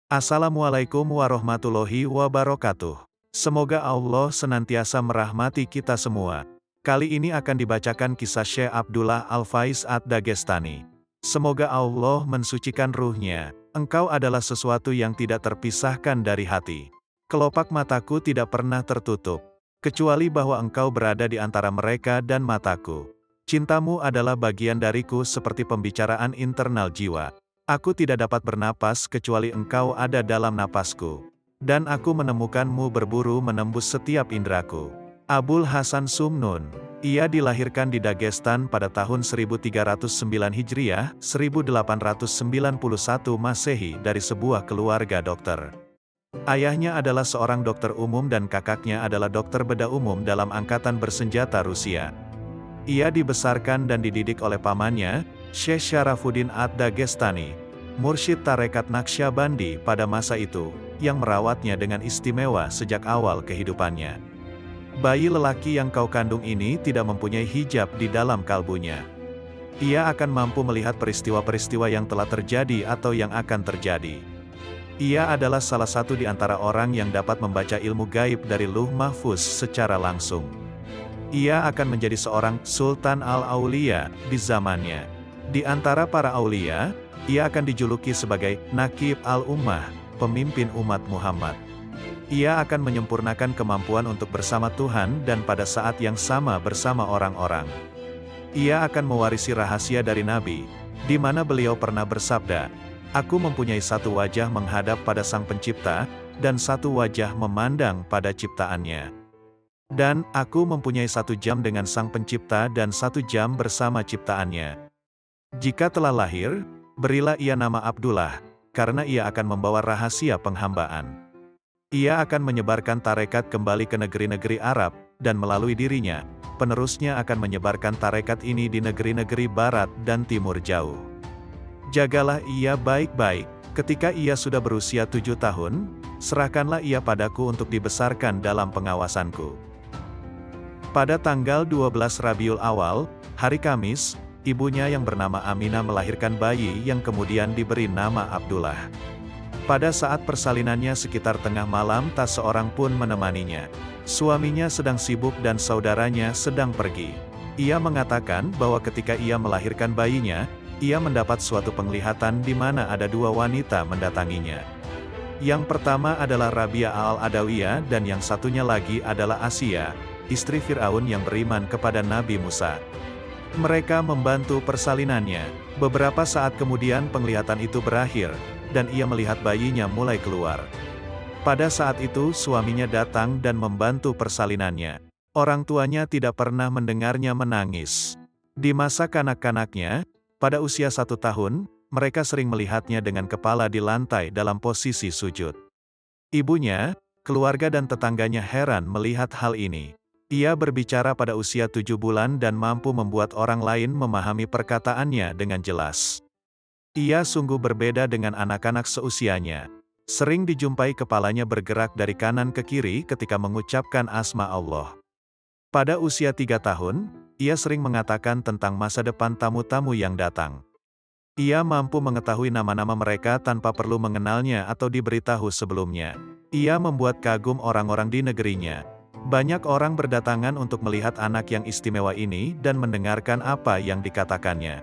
Assalamualaikum warahmatullahi wabarakatuh. Semoga Allah senantiasa merahmati kita semua. Kali ini akan dibacakan kisah Syekh Abdullah Al-Faiz Ad-Dagestani. Semoga Allah mensucikan ruhnya. Engkau adalah sesuatu yang tidak terpisahkan dari hati. Kelopak mataku tidak pernah tertutup, kecuali bahwa engkau berada di antara mereka dan mataku. Cintamu adalah bagian dariku seperti pembicaraan internal jiwa. Aku tidak dapat bernapas kecuali engkau ada dalam napasku. Dan aku menemukanmu berburu menembus setiap indraku. Abul Hasan Sumnun. Ia dilahirkan di Dagestan pada tahun 1309 Hijriah, 1891 Masehi dari sebuah keluarga dokter. Ayahnya adalah seorang dokter umum dan kakaknya adalah dokter bedah umum dalam angkatan bersenjata Rusia. Ia dibesarkan dan dididik oleh pamannya, Syekh Syarafuddin Ad-Dagestani, mursyid tarekat Naqsyabandi pada masa itu, yang merawatnya dengan istimewa sejak awal kehidupannya. Bayi lelaki yang kau kandung ini tidak mempunyai hijab di dalam kalbunya. Ia akan mampu melihat peristiwa-peristiwa yang telah terjadi atau yang akan terjadi. Ia adalah salah satu di antara orang yang dapat membaca ilmu gaib dari Lauh Mahfuz secara langsung. Ia akan menjadi seorang Sultan Al-Aulia di zamannya. Di antara para aulia, ia akan dijuluki sebagai Naqib Al-Ummah, pemimpin umat Muhammad. Ia akan menyempurnakan kemampuan untuk bersama Tuhan dan pada saat yang sama bersama orang-orang. Ia akan mewarisi rahasia dari Nabi, di mana beliau pernah bersabda, "Aku mempunyai satu wajah menghadap pada Sang Pencipta, dan satu wajah memandang pada ciptaannya. Dan aku mempunyai 1 jam dengan Sang Pencipta dan 1 jam bersama ciptaannya. Jika telah lahir, berilah ia nama Abdullah, karena ia akan membawa rahasia penghambaan. Ia akan menyebarkan tarekat kembali ke negeri-negeri Arab, dan melalui dirinya, penerusnya akan menyebarkan tarekat ini di negeri-negeri Barat dan Timur jauh. Jagalah ia baik-baik, ketika ia sudah berusia 7 tahun, serahkanlah ia padaku untuk dibesarkan dalam pengawasanku." Pada tanggal 12 Rabiul Awal, hari Kamis, ibunya yang bernama Aminah melahirkan bayi yang kemudian diberi nama Abdullah. Pada saat persalinannya sekitar tengah malam tak seorang pun menemaninya. Suaminya sedang sibuk dan saudaranya sedang pergi. Ia mengatakan bahwa ketika ia melahirkan bayinya, ia mendapat suatu penglihatan di mana ada 2 wanita mendatanginya. Yang pertama adalah Rabi'ah Al-Adawiyah dan yang satunya lagi adalah Asia, istri Fir'aun yang beriman kepada Nabi Musa. Mereka membantu persalinannya. Beberapa saat kemudian penglihatan itu berakhir, dan ia melihat bayinya mulai keluar. Pada saat itu suaminya datang dan membantu persalinannya. Orang tuanya tidak pernah mendengarnya menangis. Di masa kanak-kanaknya, pada usia 1 tahun, mereka sering melihatnya dengan kepala di lantai dalam posisi sujud. Ibunya, keluarga dan tetangganya heran melihat hal ini. Ia berbicara pada usia 7 bulan dan mampu membuat orang lain memahami perkataannya dengan jelas. Ia sungguh berbeda dengan anak-anak seusianya. Sering dijumpai kepalanya bergerak dari kanan ke kiri ketika mengucapkan asma Allah. Pada usia 3 tahun, ia sering mengatakan tentang masa depan tamu-tamu yang datang. Ia mampu mengetahui nama-nama mereka tanpa perlu mengenalnya atau diberitahu sebelumnya. Ia membuat kagum orang-orang di negerinya. Banyak orang berdatangan untuk melihat anak yang istimewa ini dan mendengarkan apa yang dikatakannya.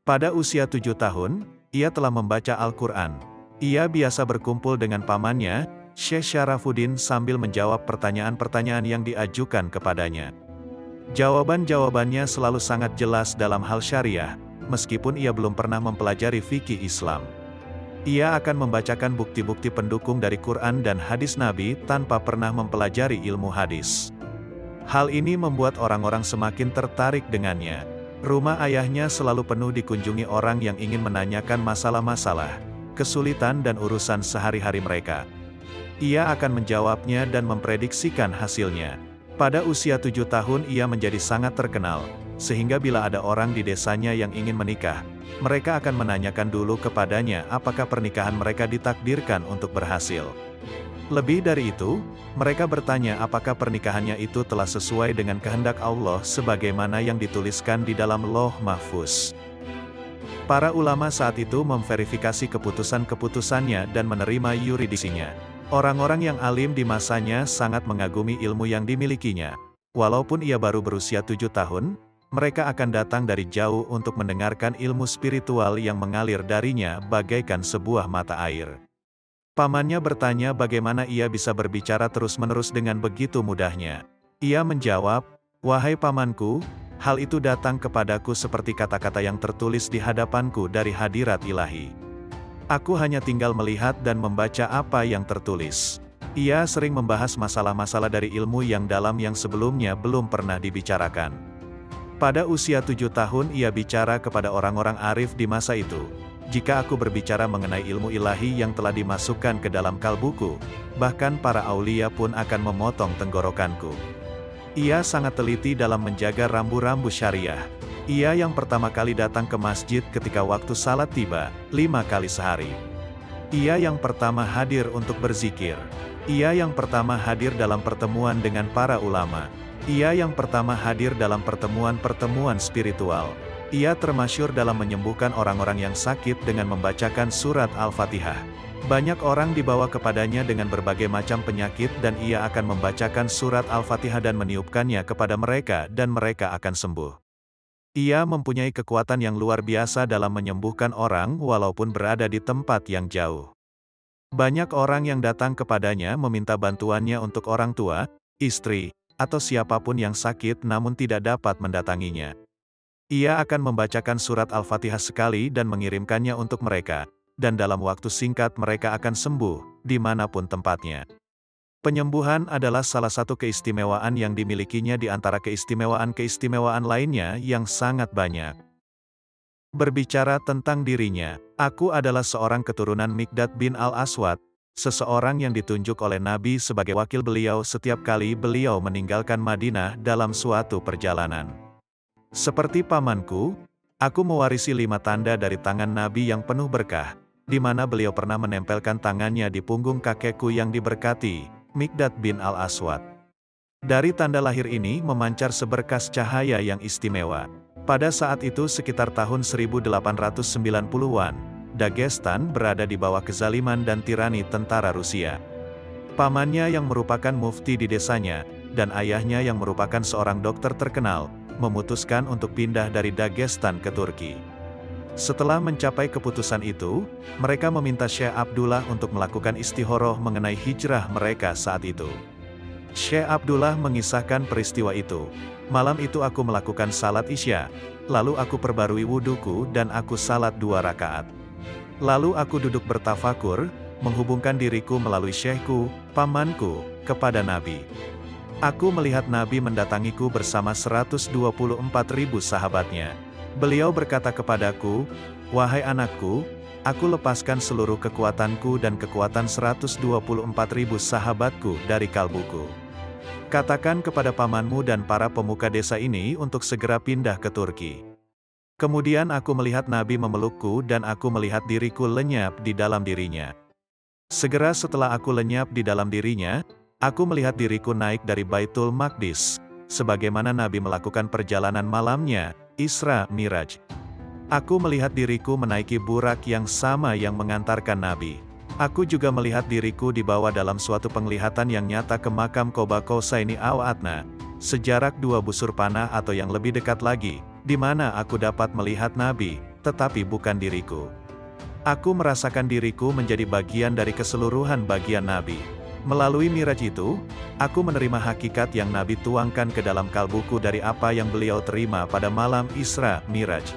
Pada usia 7 tahun, ia telah membaca Al-Quran. Ia biasa berkumpul dengan pamannya, Syekh Syarafuddin sambil menjawab pertanyaan-pertanyaan yang diajukan kepadanya. Jawaban-jawabannya selalu sangat jelas dalam hal syariah, meskipun ia belum pernah mempelajari fikih Islam. Ia akan membacakan bukti-bukti pendukung dari Quran dan hadis Nabi tanpa pernah mempelajari ilmu hadis. Hal ini membuat orang-orang semakin tertarik dengannya. Rumah ayahnya selalu penuh dikunjungi orang yang ingin menanyakan masalah-masalah, kesulitan dan urusan sehari-hari mereka. Ia akan menjawabnya dan memprediksikan hasilnya. Pada usia 7 tahun ia menjadi sangat terkenal, sehingga bila ada orang di desanya yang ingin menikah, mereka akan menanyakan dulu kepadanya apakah pernikahan mereka ditakdirkan untuk berhasil. Lebih dari itu, mereka bertanya apakah pernikahannya itu telah sesuai dengan kehendak Allah sebagaimana yang dituliskan di dalam Lauh Mahfuz. Para ulama saat itu memverifikasi keputusan-keputusannya dan menerima yuridisinya. Orang-orang yang alim di masanya sangat mengagumi ilmu yang dimilikinya. Walaupun ia baru berusia 7 tahun, mereka akan datang dari jauh untuk mendengarkan ilmu spiritual yang mengalir darinya bagaikan sebuah mata air. Pamannya bertanya bagaimana ia bisa berbicara terus-menerus dengan begitu mudahnya. Ia menjawab, "Wahai pamanku, hal itu datang kepadaku seperti kata-kata yang tertulis di hadapanku dari hadirat ilahi. Aku hanya tinggal melihat dan membaca apa yang tertulis." Ia sering membahas masalah-masalah dari ilmu yang dalam yang sebelumnya belum pernah dibicarakan. Pada usia 7 tahun ia bicara kepada orang-orang arif di masa itu, "Jika aku berbicara mengenai ilmu ilahi yang telah dimasukkan ke dalam kalbuku, bahkan para aulia pun akan memotong tenggorokanku." Ia sangat teliti dalam menjaga rambu-rambu syariah. Ia yang pertama kali datang ke masjid ketika waktu salat tiba, 5 kali sehari. Ia yang pertama hadir untuk berzikir. Ia yang pertama hadir dalam pertemuan dengan para ulama. Ia yang pertama hadir dalam pertemuan-pertemuan spiritual. Ia termasyhur dalam menyembuhkan orang-orang yang sakit dengan membacakan surat Al-Fatihah. Banyak orang dibawa kepadanya dengan berbagai macam penyakit dan ia akan membacakan surat Al-Fatihah dan meniupkannya kepada mereka dan mereka akan sembuh. Ia mempunyai kekuatan yang luar biasa dalam menyembuhkan orang walaupun berada di tempat yang jauh. Banyak orang yang datang kepadanya meminta bantuannya untuk orang tua, istri, atau siapapun yang sakit namun tidak dapat mendatanginya. Ia akan membacakan surat Al-Fatihah sekali dan mengirimkannya untuk mereka, dan dalam waktu singkat mereka akan sembuh, dimanapun tempatnya. Penyembuhan adalah salah satu keistimewaan yang dimilikinya di antara keistimewaan-keistimewaan lainnya yang sangat banyak. Berbicara tentang dirinya, "Aku adalah seorang keturunan Mikdad bin Al-Aswad, seseorang yang ditunjuk oleh Nabi sebagai wakil beliau setiap kali beliau meninggalkan Madinah dalam suatu perjalanan. Seperti pamanku, aku mewarisi 5 tanda dari tangan Nabi yang penuh berkah, di mana beliau pernah menempelkan tangannya di punggung kakekku yang diberkati, Mikdad bin Al-Aswad. Dari tanda lahir ini memancar seberkas cahaya yang istimewa. Pada saat itu sekitar tahun 1890-an, Dagestan berada di bawah kezaliman dan tirani tentara Rusia. Pamannya yang merupakan mufti di desanya, dan ayahnya yang merupakan seorang dokter terkenal, memutuskan untuk pindah dari Dagestan ke Turki. Setelah mencapai keputusan itu, mereka meminta Syekh Abdullah untuk melakukan istihoroh mengenai hijrah mereka saat itu. Syekh Abdullah mengisahkan peristiwa itu. "Malam itu aku melakukan salat Isya, lalu aku perbarui wuduku dan aku salat 2 rakaat. Lalu aku duduk bertafakur, menghubungkan diriku melalui syekhku, pamanku, kepada Nabi. Aku melihat Nabi mendatangiku bersama 124.000 sahabatnya. Beliau berkata kepadaku, 'Wahai anakku, aku lepaskan seluruh kekuatanku dan kekuatan 124.000 sahabatku dari kalbuku. Katakan kepada pamanmu dan para pemuka desa ini untuk segera pindah ke Turki.' Kemudian aku melihat Nabi memelukku dan aku melihat diriku lenyap di dalam dirinya. Segera setelah aku lenyap di dalam dirinya, aku melihat diriku naik dari Baitul Maqdis, sebagaimana Nabi melakukan perjalanan malamnya, Isra Miraj. Aku melihat diriku menaiki burak yang sama yang mengantarkan Nabi. Aku juga melihat diriku dibawa dalam suatu penglihatan yang nyata ke makam Qoba Qausaini aw Adna, sejarak 2 busur panah atau yang lebih dekat lagi, di mana aku dapat melihat Nabi, tetapi bukan diriku. Aku merasakan diriku menjadi bagian dari keseluruhan bagian Nabi. Melalui Miraj itu, aku menerima hakikat yang Nabi tuangkan ke dalam kalbuku dari apa yang beliau terima pada malam Isra Miraj.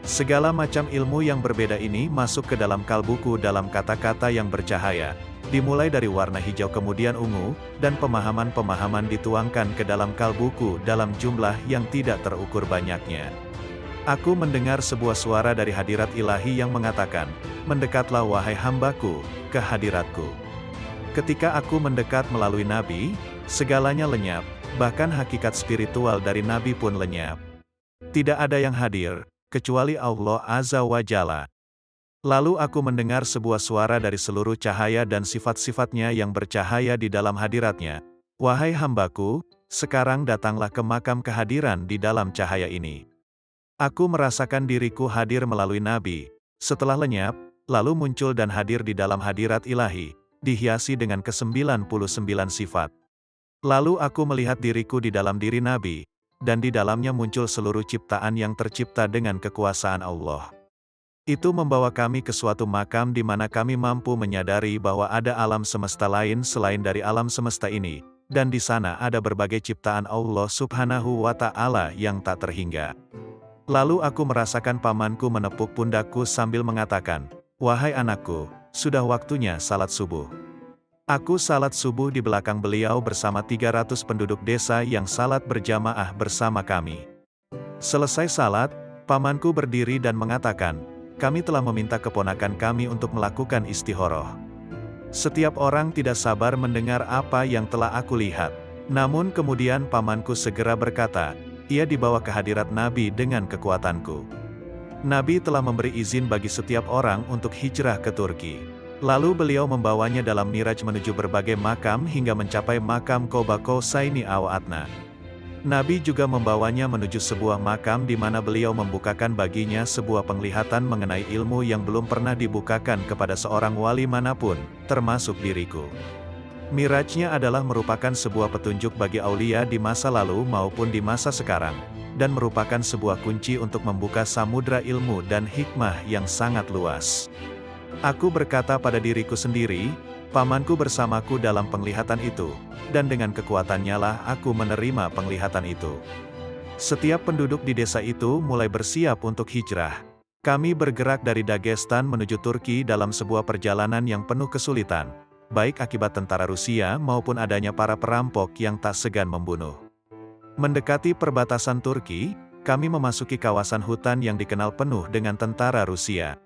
Segala macam ilmu yang berbeda ini masuk ke dalam kalbuku dalam kata-kata yang bercahaya, dimulai dari warna hijau kemudian ungu, dan pemahaman-pemahaman dituangkan ke dalam kalbuku dalam jumlah yang tidak terukur banyaknya. Aku mendengar sebuah suara dari hadirat ilahi yang mengatakan, 'Mendekatlah wahai hambaku, ke hadiratku.' Ketika aku mendekat melalui Nabi, segalanya lenyap, bahkan hakikat spiritual dari Nabi pun lenyap. Tidak ada yang hadir, kecuali Allah Azza wa Jalla. Lalu aku mendengar sebuah suara dari seluruh cahaya dan sifat-sifatnya yang bercahaya di dalam hadiratnya. 'Wahai hambaku, sekarang datanglah ke makam kehadiran di dalam cahaya ini.' Aku merasakan diriku hadir melalui Nabi. Setelah lenyap, lalu muncul dan hadir di dalam hadirat ilahi, dihiasi dengan ke-99 sifat. Lalu aku melihat diriku di dalam diri Nabi, dan di dalamnya muncul seluruh ciptaan yang tercipta dengan kekuasaan Allah. Itu membawa kami ke suatu makam di mana kami mampu menyadari bahwa ada alam semesta lain selain dari alam semesta ini, dan di sana ada berbagai ciptaan Allah Subhanahu wa Ta'ala yang tak terhingga. Lalu aku merasakan pamanku menepuk pundakku sambil mengatakan, "Wahai anakku, sudah waktunya salat subuh." Aku salat subuh di belakang beliau bersama 300 penduduk desa yang salat berjamaah bersama kami. Selesai salat, pamanku berdiri dan mengatakan, "Kami telah meminta keponakan kami untuk melakukan istihoroh." Setiap orang tidak sabar mendengar apa yang telah aku lihat. Namun kemudian pamanku segera berkata, "Ia dibawa ke hadirat Nabi dengan kekuatanku." Nabi telah memberi izin bagi setiap orang untuk hijrah ke Turki. Lalu beliau membawanya dalam miraj menuju berbagai makam hingga mencapai makam Qoba Qausaini aw Adna. Nabi juga membawanya menuju sebuah makam di mana beliau membukakan baginya sebuah penglihatan mengenai ilmu yang belum pernah dibukakan kepada seorang wali manapun, termasuk diriku. Mirajnya adalah merupakan sebuah petunjuk bagi aulia di masa lalu maupun di masa sekarang, dan merupakan sebuah kunci untuk membuka samudra ilmu dan hikmah yang sangat luas. Aku berkata pada diriku sendiri, pamanku bersamaku dalam penglihatan itu, dan dengan kekuatannya lah aku menerima penglihatan itu. Setiap penduduk di desa itu mulai bersiap untuk hijrah. Kami bergerak dari Dagestan menuju Turki dalam sebuah perjalanan yang penuh kesulitan, baik akibat tentara Rusia maupun adanya para perampok yang tak segan membunuh. Mendekati perbatasan Turki, kami memasuki kawasan hutan yang dikenal penuh dengan tentara Rusia.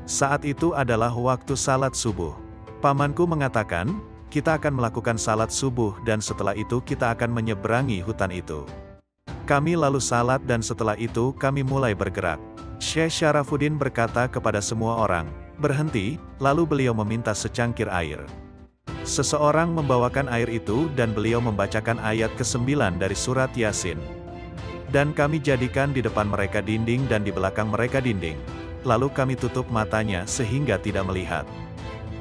Saat itu adalah waktu salat subuh. Pamanku mengatakan, "Kita akan melakukan salat subuh dan setelah itu kita akan menyeberangi hutan itu." Kami lalu salat dan setelah itu kami mulai bergerak. Syekh Syarafuddin berkata kepada semua orang, "Berhenti," lalu beliau meminta secangkir air. Seseorang membawakan air itu dan beliau membacakan ayat ke-9 dari surat Yasin. Dan kami jadikan di depan mereka dinding dan di belakang mereka dinding. Lalu kami tutup matanya sehingga tidak melihat.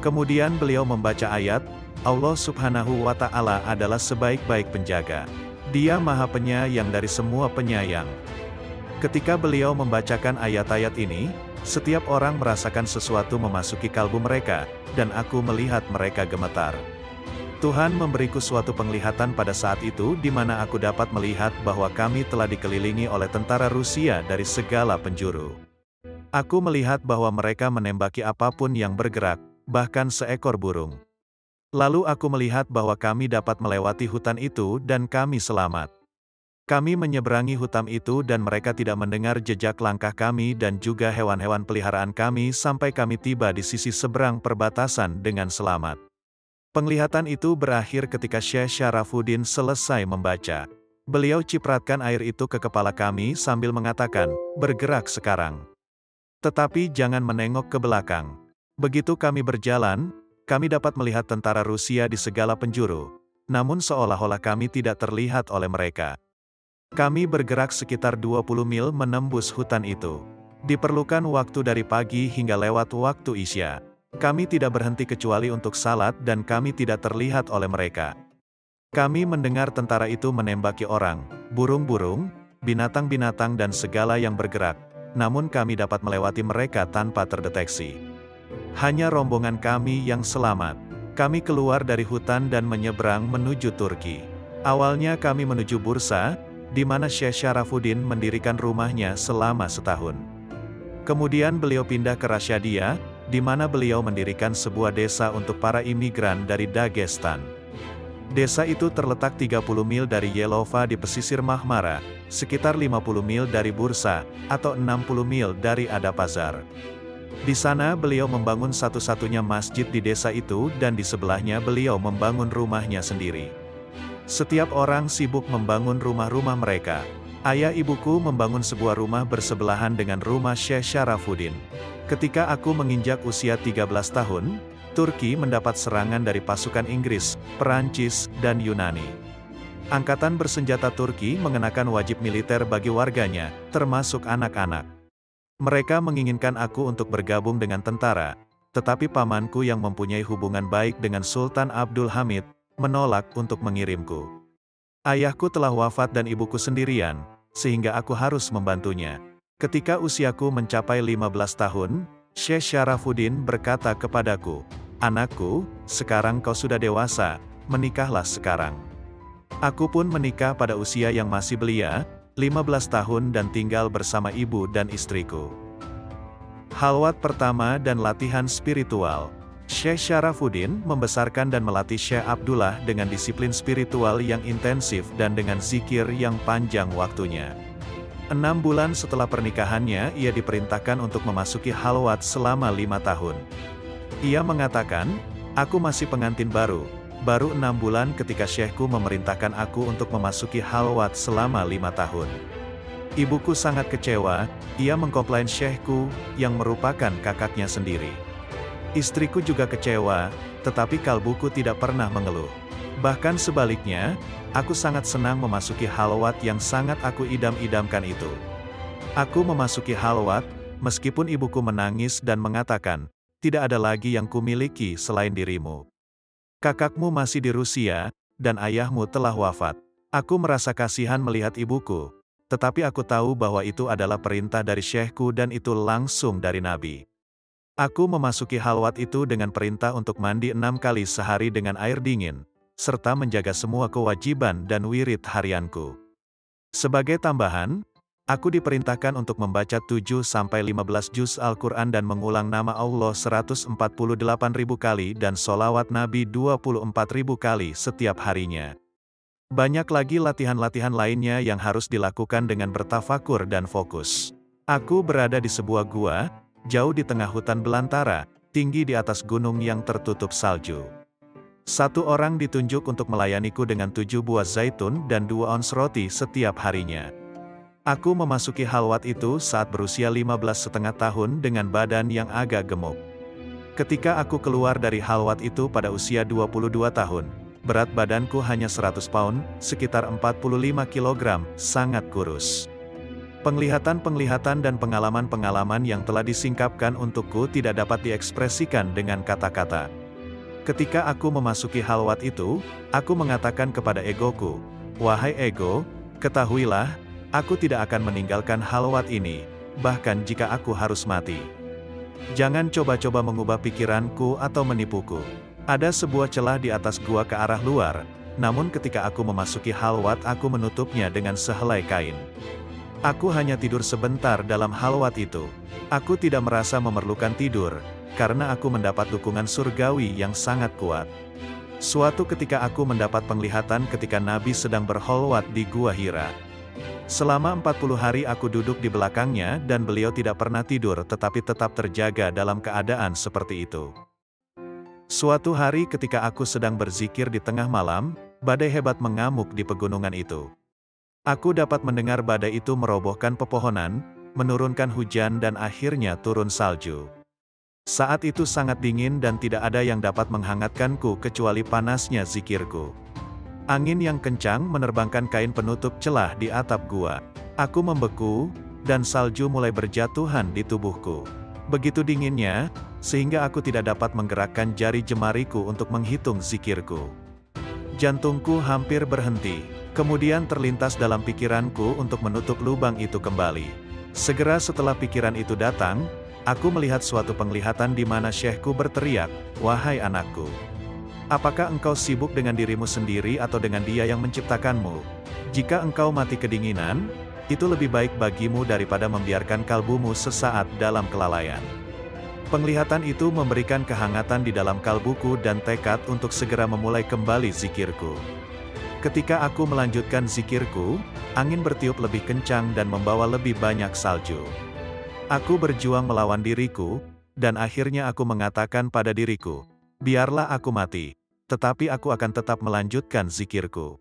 Kemudian beliau membaca ayat, "Allah Subhanahu wa Ta'ala adalah sebaik-baik penjaga. Dia Maha Penyayang dari semua penyayang." Ketika beliau membacakan ayat-ayat ini, setiap orang merasakan sesuatu memasuki kalbu mereka, dan aku melihat mereka gemetar. Tuhan memberiku suatu penglihatan pada saat itu di mana aku dapat melihat bahwa kami telah dikelilingi oleh tentara Rusia dari segala penjuru. Aku melihat bahwa mereka menembaki apapun yang bergerak, bahkan seekor burung. Lalu aku melihat bahwa kami dapat melewati hutan itu dan kami selamat. Kami menyeberangi hutan itu dan mereka tidak mendengar jejak langkah kami dan juga hewan-hewan peliharaan kami sampai kami tiba di sisi seberang perbatasan dengan selamat. Penglihatan itu berakhir ketika Syekh Syarafuddin selesai membaca. Beliau cipratkan air itu ke kepala kami sambil mengatakan, "Bergerak sekarang. Tetapi jangan menengok ke belakang." Begitu kami berjalan, kami dapat melihat tentara Rusia di segala penjuru, namun seolah-olah kami tidak terlihat oleh mereka. Kami bergerak sekitar 20 mil menembus hutan itu. Diperlukan waktu dari pagi hingga lewat waktu Isya. Kami tidak berhenti kecuali untuk salat dan kami tidak terlihat oleh mereka. Kami mendengar tentara itu menembaki orang, burung-burung, binatang-binatang dan segala yang bergerak, namun kami dapat melewati mereka tanpa terdeteksi. Hanya rombongan kami yang selamat. Kami keluar dari hutan dan menyeberang menuju Turki. Awalnya kami menuju Bursa, di mana Syekh Syarafuddin mendirikan rumahnya selama setahun. Kemudian beliau pindah ke Rasyadia, di mana beliau mendirikan sebuah desa untuk para imigran dari Dagestan. Desa itu terletak 30 mil dari Yelova di pesisir Mahmara, sekitar 50 mil dari Bursa, atau 60 mil dari Adapazar. Di sana beliau membangun satu-satunya masjid di desa itu dan di sebelahnya beliau membangun rumahnya sendiri. Setiap orang sibuk membangun rumah-rumah mereka. Ayah ibuku membangun sebuah rumah bersebelahan dengan rumah Syekh Syarafuddin. Ketika aku menginjak usia 13 tahun, Turki mendapat serangan dari pasukan Inggris, Perancis, dan Yunani. Angkatan bersenjata Turki mengenakan wajib militer bagi warganya, termasuk anak-anak. Mereka menginginkan aku untuk bergabung dengan tentara, tetapi pamanku yang mempunyai hubungan baik dengan Sultan Abdul Hamid, menolak untuk mengirimku. Ayahku telah wafat dan ibuku sendirian, sehingga aku harus membantunya. Ketika usiaku mencapai 15 tahun, Syekh Syarafuddin berkata kepadaku, "Anakku, sekarang kau sudah dewasa, menikahlah sekarang." Aku pun menikah pada usia yang masih belia, 15 tahun dan tinggal bersama ibu dan istriku. Halwat pertama dan latihan spiritual. Syekh Syarafuddin membesarkan dan melatih Syekh Abdullah dengan disiplin spiritual yang intensif dan dengan zikir yang panjang waktunya. 6 bulan setelah pernikahannya ia diperintahkan untuk memasuki halwat selama 5 tahun. Ia mengatakan, "Aku masih pengantin baru 6 bulan ketika syekhku memerintahkan aku untuk memasuki halwat selama 5 tahun. Ibuku sangat kecewa, ia mengkomplain syekhku, yang merupakan kakaknya sendiri. Istriku juga kecewa, tetapi kalbuku tidak pernah mengeluh. Bahkan sebaliknya, aku sangat senang memasuki halwat yang sangat aku idam-idamkan itu. Aku memasuki halwat, meskipun ibuku menangis dan mengatakan, tidak ada lagi yang kumiliki selain dirimu. Kakakmu masih di Rusia, dan ayahmu telah wafat. Aku merasa kasihan melihat ibuku, tetapi aku tahu bahwa itu adalah perintah dari syekhku dan itu langsung dari Nabi. Aku memasuki halwat itu dengan perintah untuk mandi 6 kali sehari dengan air dingin, serta menjaga semua kewajiban dan wirid harianku. Sebagai tambahan, aku diperintahkan untuk membaca 7-15 juz Al-Quran dan mengulang nama Allah 148.000 kali dan sholawat Nabi 24.000 kali setiap harinya. Banyak lagi latihan-latihan lainnya yang harus dilakukan dengan bertafakur dan fokus. Aku berada di sebuah gua, jauh di tengah hutan belantara, tinggi di atas gunung yang tertutup salju. Satu orang ditunjuk untuk melayaniku dengan 7 buah zaitun dan 2 ons roti setiap harinya. Aku memasuki halwat itu saat berusia 15,5 tahun dengan badan yang agak gemuk. Ketika aku keluar dari halwat itu pada usia 22 tahun, berat badanku hanya 100 pound, sekitar 45 kg, sangat kurus. Penglihatan-penglihatan dan pengalaman-pengalaman yang telah disingkapkan untukku tidak dapat diekspresikan dengan kata-kata. Ketika aku memasuki halwat itu, aku mengatakan kepada egoku, "Wahai ego, ketahuilah, aku tidak akan meninggalkan halwat ini, bahkan jika aku harus mati. Jangan coba-coba mengubah pikiranku atau menipuku." Ada sebuah celah di atas gua ke arah luar, namun ketika aku memasuki halwat aku menutupnya dengan sehelai kain. Aku hanya tidur sebentar dalam halwat itu. Aku tidak merasa memerlukan tidur, karena aku mendapat dukungan surgawi yang sangat kuat. Suatu ketika aku mendapat penglihatan ketika Nabi sedang berholwat di Gua Hira. Selama 40 hari aku duduk di belakangnya dan beliau tidak pernah tidur tetapi tetap terjaga dalam keadaan seperti itu. Suatu hari ketika aku sedang berzikir di tengah malam, badai hebat mengamuk di pegunungan itu. Aku dapat mendengar badai itu merobohkan pepohonan, menurunkan hujan dan akhirnya turun salju. Saat itu sangat dingin dan tidak ada yang dapat menghangatkanku kecuali panasnya zikirku. Angin yang kencang menerbangkan kain penutup celah di atap gua. Aku membeku, dan salju mulai berjatuhan di tubuhku. Begitu dinginnya, sehingga aku tidak dapat menggerakkan jari jemariku untuk menghitung zikirku. Jantungku hampir berhenti. Kemudian terlintas dalam pikiranku untuk menutup lubang itu kembali. Segera setelah pikiran itu datang, aku melihat suatu penglihatan di mana syekhku berteriak, "Wahai anakku, apakah engkau sibuk dengan dirimu sendiri atau dengan Dia yang menciptakanmu? Jika engkau mati kedinginan, itu lebih baik bagimu daripada membiarkan kalbumu sesaat dalam kelalaian." Penglihatan itu memberikan kehangatan di dalam kalbuku dan tekad untuk segera memulai kembali zikirku. Ketika aku melanjutkan zikirku, angin bertiup lebih kencang dan membawa lebih banyak salju. Aku berjuang melawan diriku, dan akhirnya aku mengatakan pada diriku, "Biarlah aku mati, tetapi aku akan tetap melanjutkan zikirku."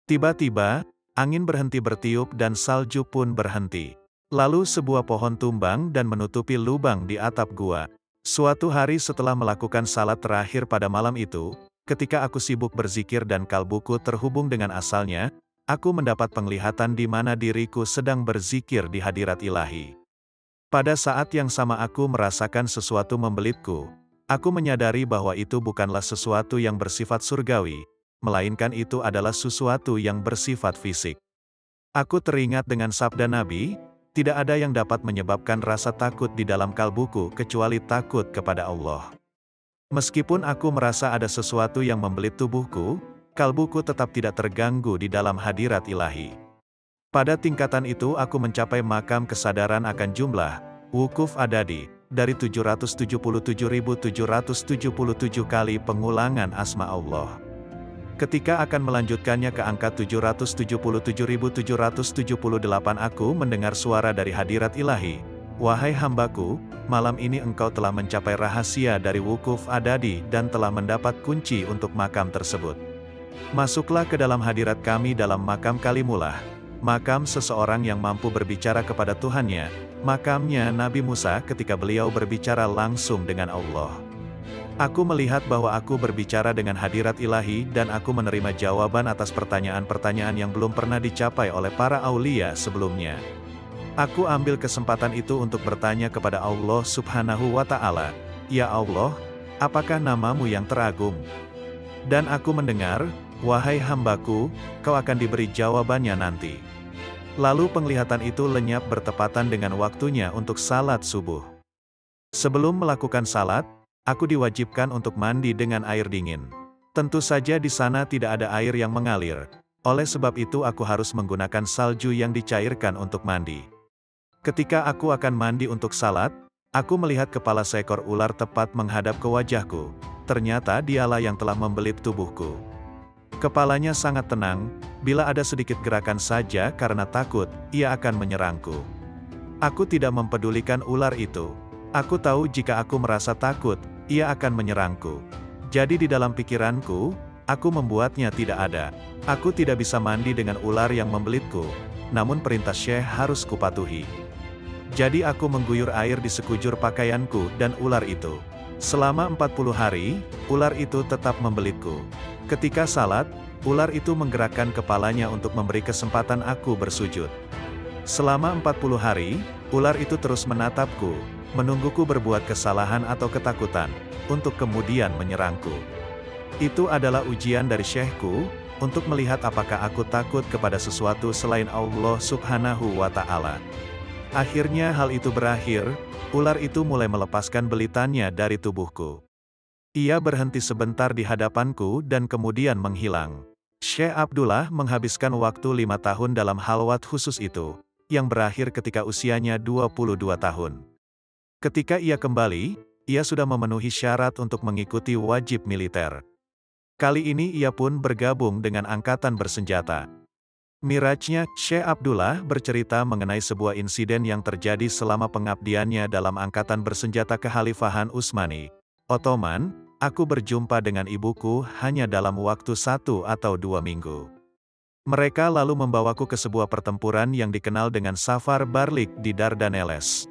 Tiba-tiba, angin berhenti bertiup dan salju pun berhenti. Lalu sebuah pohon tumbang dan menutupi lubang di atap gua. Suatu hari setelah melakukan salat terakhir pada malam itu, Ketika aku sibuk berzikir dan kalbuku terhubung dengan asalnya, aku mendapat penglihatan di mana diriku sedang berzikir di hadirat ilahi. Pada saat yang sama aku merasakan sesuatu membelitku. Aku menyadari bahwa itu bukanlah sesuatu yang bersifat surgawi, melainkan itu adalah sesuatu yang bersifat fisik. Aku teringat dengan sabda Nabi, tidak ada yang dapat menyebabkan rasa takut di dalam kalbuku kecuali takut kepada Allah. Meskipun aku merasa ada sesuatu yang membelit tubuhku, kalbuku tetap tidak terganggu di dalam hadirat ilahi. Pada tingkatan itu aku mencapai makam kesadaran akan jumlah wukuf adadi dari 777.777 kali pengulangan asma Allah. Ketika akan melanjutkannya ke angka 777.778 aku mendengar suara dari hadirat ilahi, "Wahai hambaku, malam ini engkau telah mencapai rahasia dari wukuf adadi dan telah mendapat kunci untuk makam tersebut. Masuklah ke dalam hadirat kami dalam makam Kalimullah, makam seseorang yang mampu berbicara kepada Tuhannya, makamnya Nabi Musa ketika beliau berbicara langsung dengan Allah." Aku melihat bahwa aku berbicara dengan hadirat ilahi dan aku menerima jawaban atas pertanyaan-pertanyaan yang belum pernah dicapai oleh para aulia sebelumnya. Aku ambil kesempatan itu untuk bertanya kepada Allah Subhanahu wa Ta'ala, "Ya Allah, apakah namamu yang teragung?" Dan aku mendengar, "Wahai hambaku, kau akan diberi jawabannya nanti." Lalu penglihatan itu lenyap bertepatan dengan waktunya untuk salat subuh. Sebelum melakukan salat, aku diwajibkan untuk mandi dengan air dingin. Tentu saja di sana tidak ada air yang mengalir. Oleh sebab itu aku harus menggunakan salju yang dicairkan untuk mandi. Ketika aku akan mandi untuk salat, aku melihat kepala seekor ular tepat menghadap ke wajahku. Ternyata dialah yang telah membelit tubuhku. Kepalanya sangat tenang, bila ada sedikit gerakan saja karena takut, ia akan menyerangku. Aku tidak mempedulikan ular itu. Aku tahu jika aku merasa takut, ia akan menyerangku. Jadi di dalam pikiranku, aku membuatnya tidak ada. Aku tidak bisa mandi dengan ular yang membelitku, namun perintah Syekh harus kupatuhi. Jadi aku mengguyur air di sekujur pakaianku dan ular itu. Selama 40 hari, ular itu tetap membelitku. Ketika salat, ular itu menggerakkan kepalanya untuk memberi kesempatan aku bersujud. Selama 40 hari, ular itu terus menatapku, menungguku berbuat kesalahan atau ketakutan, untuk kemudian menyerangku. Itu adalah ujian dari Syekhku, untuk melihat apakah aku takut kepada sesuatu selain Allah Subhanahu wa Ta'ala. Akhirnya hal itu berakhir, ular itu mulai melepaskan belitannya dari tubuhku. Ia berhenti sebentar di hadapanku dan kemudian menghilang. Syekh Abdullah menghabiskan waktu 5 tahun dalam halwat khusus itu, yang berakhir ketika usianya 22 tahun. Ketika ia kembali, ia sudah memenuhi syarat untuk mengikuti wajib militer. Kali ini ia pun bergabung dengan angkatan bersenjata. Mirajnya, Syekh Abdullah bercerita mengenai sebuah insiden yang terjadi selama pengabdiannya dalam angkatan bersenjata Kekhalifahan Utsmani Ottoman. Aku berjumpa dengan ibuku hanya dalam waktu 1 atau 2 minggu. Mereka lalu membawaku ke sebuah pertempuran yang dikenal dengan Safar Barlik di Dardaneles.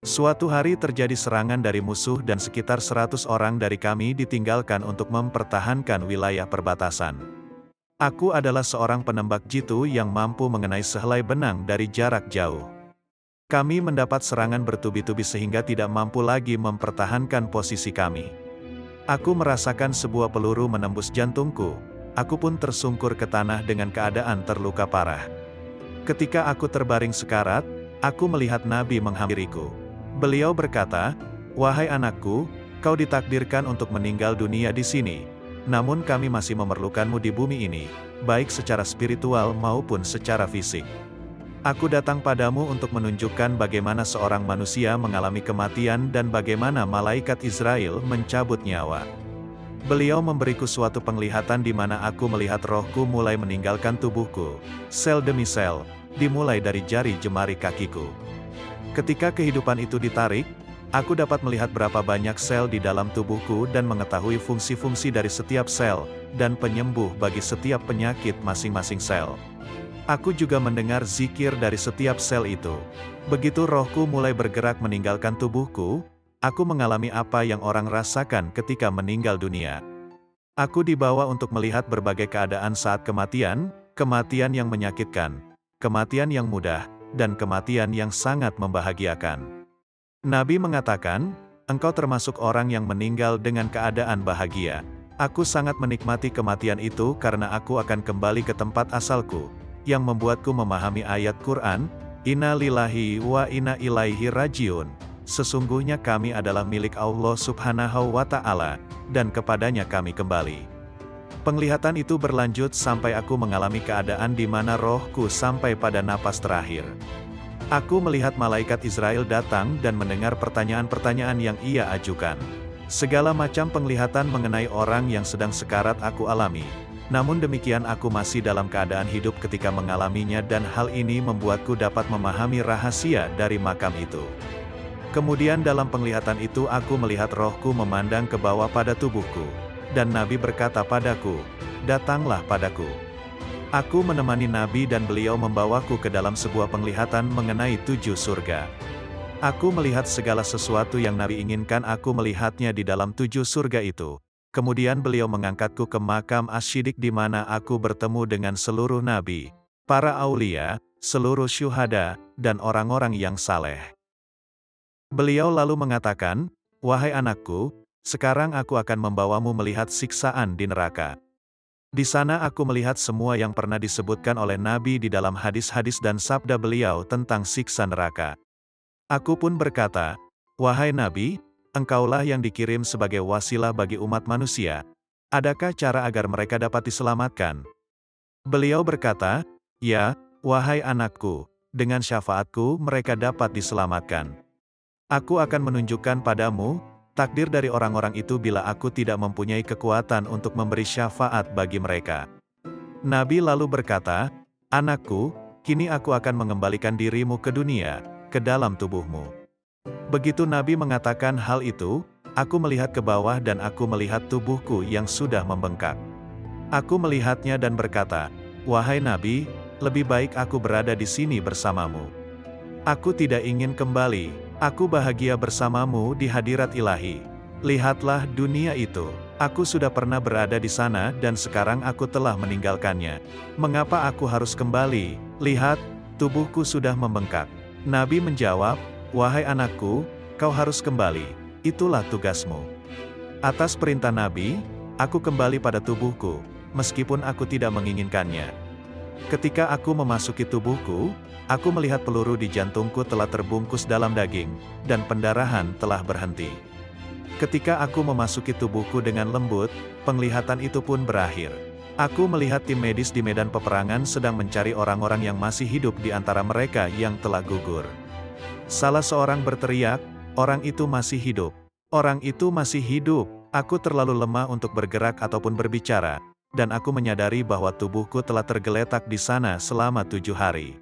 Suatu hari terjadi serangan dari musuh dan sekitar 100 orang dari kami ditinggalkan untuk mempertahankan wilayah perbatasan. Aku adalah seorang penembak jitu yang mampu mengenai sehelai benang dari jarak jauh. Kami mendapat serangan bertubi-tubi sehingga tidak mampu lagi mempertahankan posisi kami. Aku merasakan sebuah peluru menembus jantungku. Aku pun tersungkur ke tanah dengan keadaan terluka parah. Ketika aku terbaring sekarat, aku melihat Nabi menghampiriku. Beliau berkata, "Wahai anakku, kau ditakdirkan untuk meninggal dunia di sini. Namun kami masih memerlukanmu di bumi ini, baik secara spiritual maupun secara fisik. Aku datang padamu untuk menunjukkan bagaimana seorang manusia mengalami kematian dan bagaimana malaikat Israel mencabut nyawa." Beliau memberiku suatu penglihatan di mana aku melihat rohku mulai meninggalkan tubuhku, sel demi sel, dimulai dari jari jemari kakiku. Ketika kehidupan itu ditarik, aku dapat melihat berapa banyak sel di dalam tubuhku dan mengetahui fungsi-fungsi dari setiap sel, dan penyembuh bagi setiap penyakit masing-masing sel. Aku juga mendengar zikir dari setiap sel itu. Begitu rohku mulai bergerak meninggalkan tubuhku, aku mengalami apa yang orang rasakan ketika meninggal dunia. Aku dibawa untuk melihat berbagai keadaan saat kematian, kematian yang menyakitkan, kematian yang mudah, dan kematian yang sangat membahagiakan. Nabi mengatakan, engkau termasuk orang yang meninggal dengan keadaan bahagia. Aku sangat menikmati kematian itu karena aku akan kembali ke tempat asalku, yang membuatku memahami ayat Quran, Inna lillahi wa inna ilaihi rajiun. Sesungguhnya kami adalah milik Allah Subhanahu wa Ta'ala, dan kepadanya kami kembali. Penglihatan itu berlanjut sampai aku mengalami keadaan di mana rohku sampai pada napas terakhir. Aku melihat malaikat Israel datang dan mendengar pertanyaan-pertanyaan yang ia ajukan. Segala macam penglihatan mengenai orang yang sedang sekarat aku alami. Namun demikian aku masih dalam keadaan hidup ketika mengalaminya dan hal ini membuatku dapat memahami rahasia dari makam itu. Kemudian dalam penglihatan itu aku melihat rohku memandang ke bawah pada tubuhku. Dan Nabi berkata padaku, datanglah padaku. Aku menemani Nabi dan beliau membawaku ke dalam sebuah penglihatan mengenai 7 surga. Aku melihat segala sesuatu yang Nabi inginkan aku melihatnya di dalam 7 surga itu. Kemudian beliau mengangkatku ke makam Asy-Syiddiq di mana aku bertemu dengan seluruh Nabi, para aulia, seluruh syuhada, dan orang-orang yang saleh. Beliau lalu mengatakan, wahai anakku, sekarang aku akan membawamu melihat siksaan di neraka. Di sana aku melihat semua yang pernah disebutkan oleh Nabi di dalam hadis-hadis dan sabda beliau tentang siksa neraka. Aku pun berkata, wahai Nabi, engkaulah yang dikirim sebagai wasilah bagi umat manusia. Adakah cara agar mereka dapat diselamatkan? Beliau berkata, ya, wahai anakku, dengan syafaatku mereka dapat diselamatkan. Aku akan menunjukkan padamu takdir dari orang-orang itu bila aku tidak mempunyai kekuatan untuk memberi syafaat bagi mereka. Nabi lalu berkata, anakku, kini aku akan mengembalikan dirimu ke dunia, ke dalam tubuhmu. Begitu Nabi mengatakan hal itu, aku melihat ke bawah dan aku melihat tubuhku yang sudah membengkak. Aku melihatnya dan berkata, wahai Nabi, lebih baik aku berada di sini bersamamu. Aku tidak ingin kembali, aku bahagia bersamamu di hadirat ilahi. Lihatlah dunia itu, aku sudah pernah berada di sana dan sekarang aku telah meninggalkannya. Mengapa aku harus kembali? Lihat, tubuhku sudah membengkak. Nabi menjawab, wahai anakku, kau harus kembali, itulah tugasmu. Atas perintah Nabi, aku kembali pada tubuhku, meskipun aku tidak menginginkannya. Ketika aku memasuki tubuhku, aku melihat peluru di jantungku telah terbungkus dalam daging, dan pendarahan telah berhenti. Ketika aku memasuki tubuhku dengan lembut, penglihatan itu pun berakhir. Aku melihat tim medis di medan peperangan sedang mencari orang-orang yang masih hidup di antara mereka yang telah gugur. Salah seorang berteriak, orang itu masih hidup. Orang itu masih hidup. Aku terlalu lemah untuk bergerak ataupun berbicara, dan aku menyadari bahwa tubuhku telah tergeletak di sana selama 7 hari.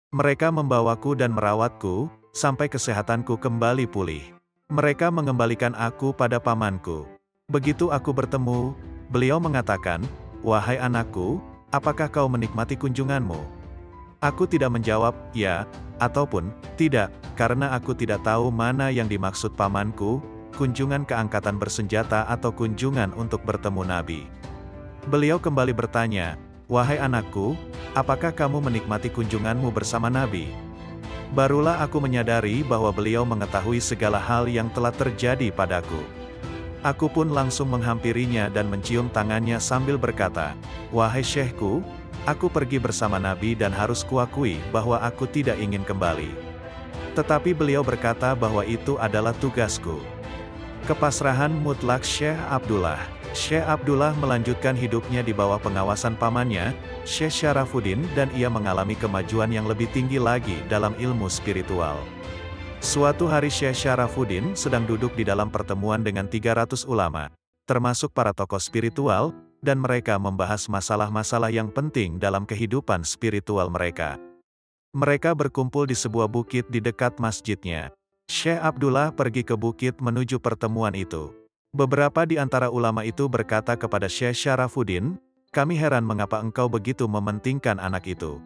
Mereka membawaku dan merawatku, sampai kesehatanku kembali pulih. Mereka mengembalikan aku pada pamanku. Begitu aku bertemu, beliau mengatakan, wahai anakku, apakah kau menikmati kunjunganmu? Aku tidak menjawab, ya, ataupun, tidak, karena aku tidak tahu mana yang dimaksud pamanku, kunjungan keangkatan bersenjata atau kunjungan untuk bertemu Nabi. Beliau kembali bertanya, wahai anakku, apakah kamu menikmati kunjunganmu bersama Nabi? Barulah aku menyadari bahwa beliau mengetahui segala hal yang telah terjadi padaku. Aku pun langsung menghampirinya dan mencium tangannya sambil berkata, wahai syekhku, aku pergi bersama Nabi dan harus kuakui bahwa aku tidak ingin kembali. Tetapi beliau berkata bahwa itu adalah tugasku. Kepasrahan mutlak Syekh Abdullah. Syekh Abdullah melanjutkan hidupnya di bawah pengawasan pamannya, Syekh Syarafuddin, dan ia mengalami kemajuan yang lebih tinggi lagi dalam ilmu spiritual. Suatu hari Syekh Syarafuddin sedang duduk di dalam pertemuan dengan 300 ulama, termasuk para tokoh spiritual, dan mereka membahas masalah-masalah yang penting dalam kehidupan spiritual mereka. Mereka berkumpul di sebuah bukit di dekat masjidnya. Syekh Abdullah pergi ke bukit menuju pertemuan itu. Beberapa di antara ulama itu berkata kepada Syekh Syarafuddin, kami heran mengapa engkau begitu mementingkan anak itu.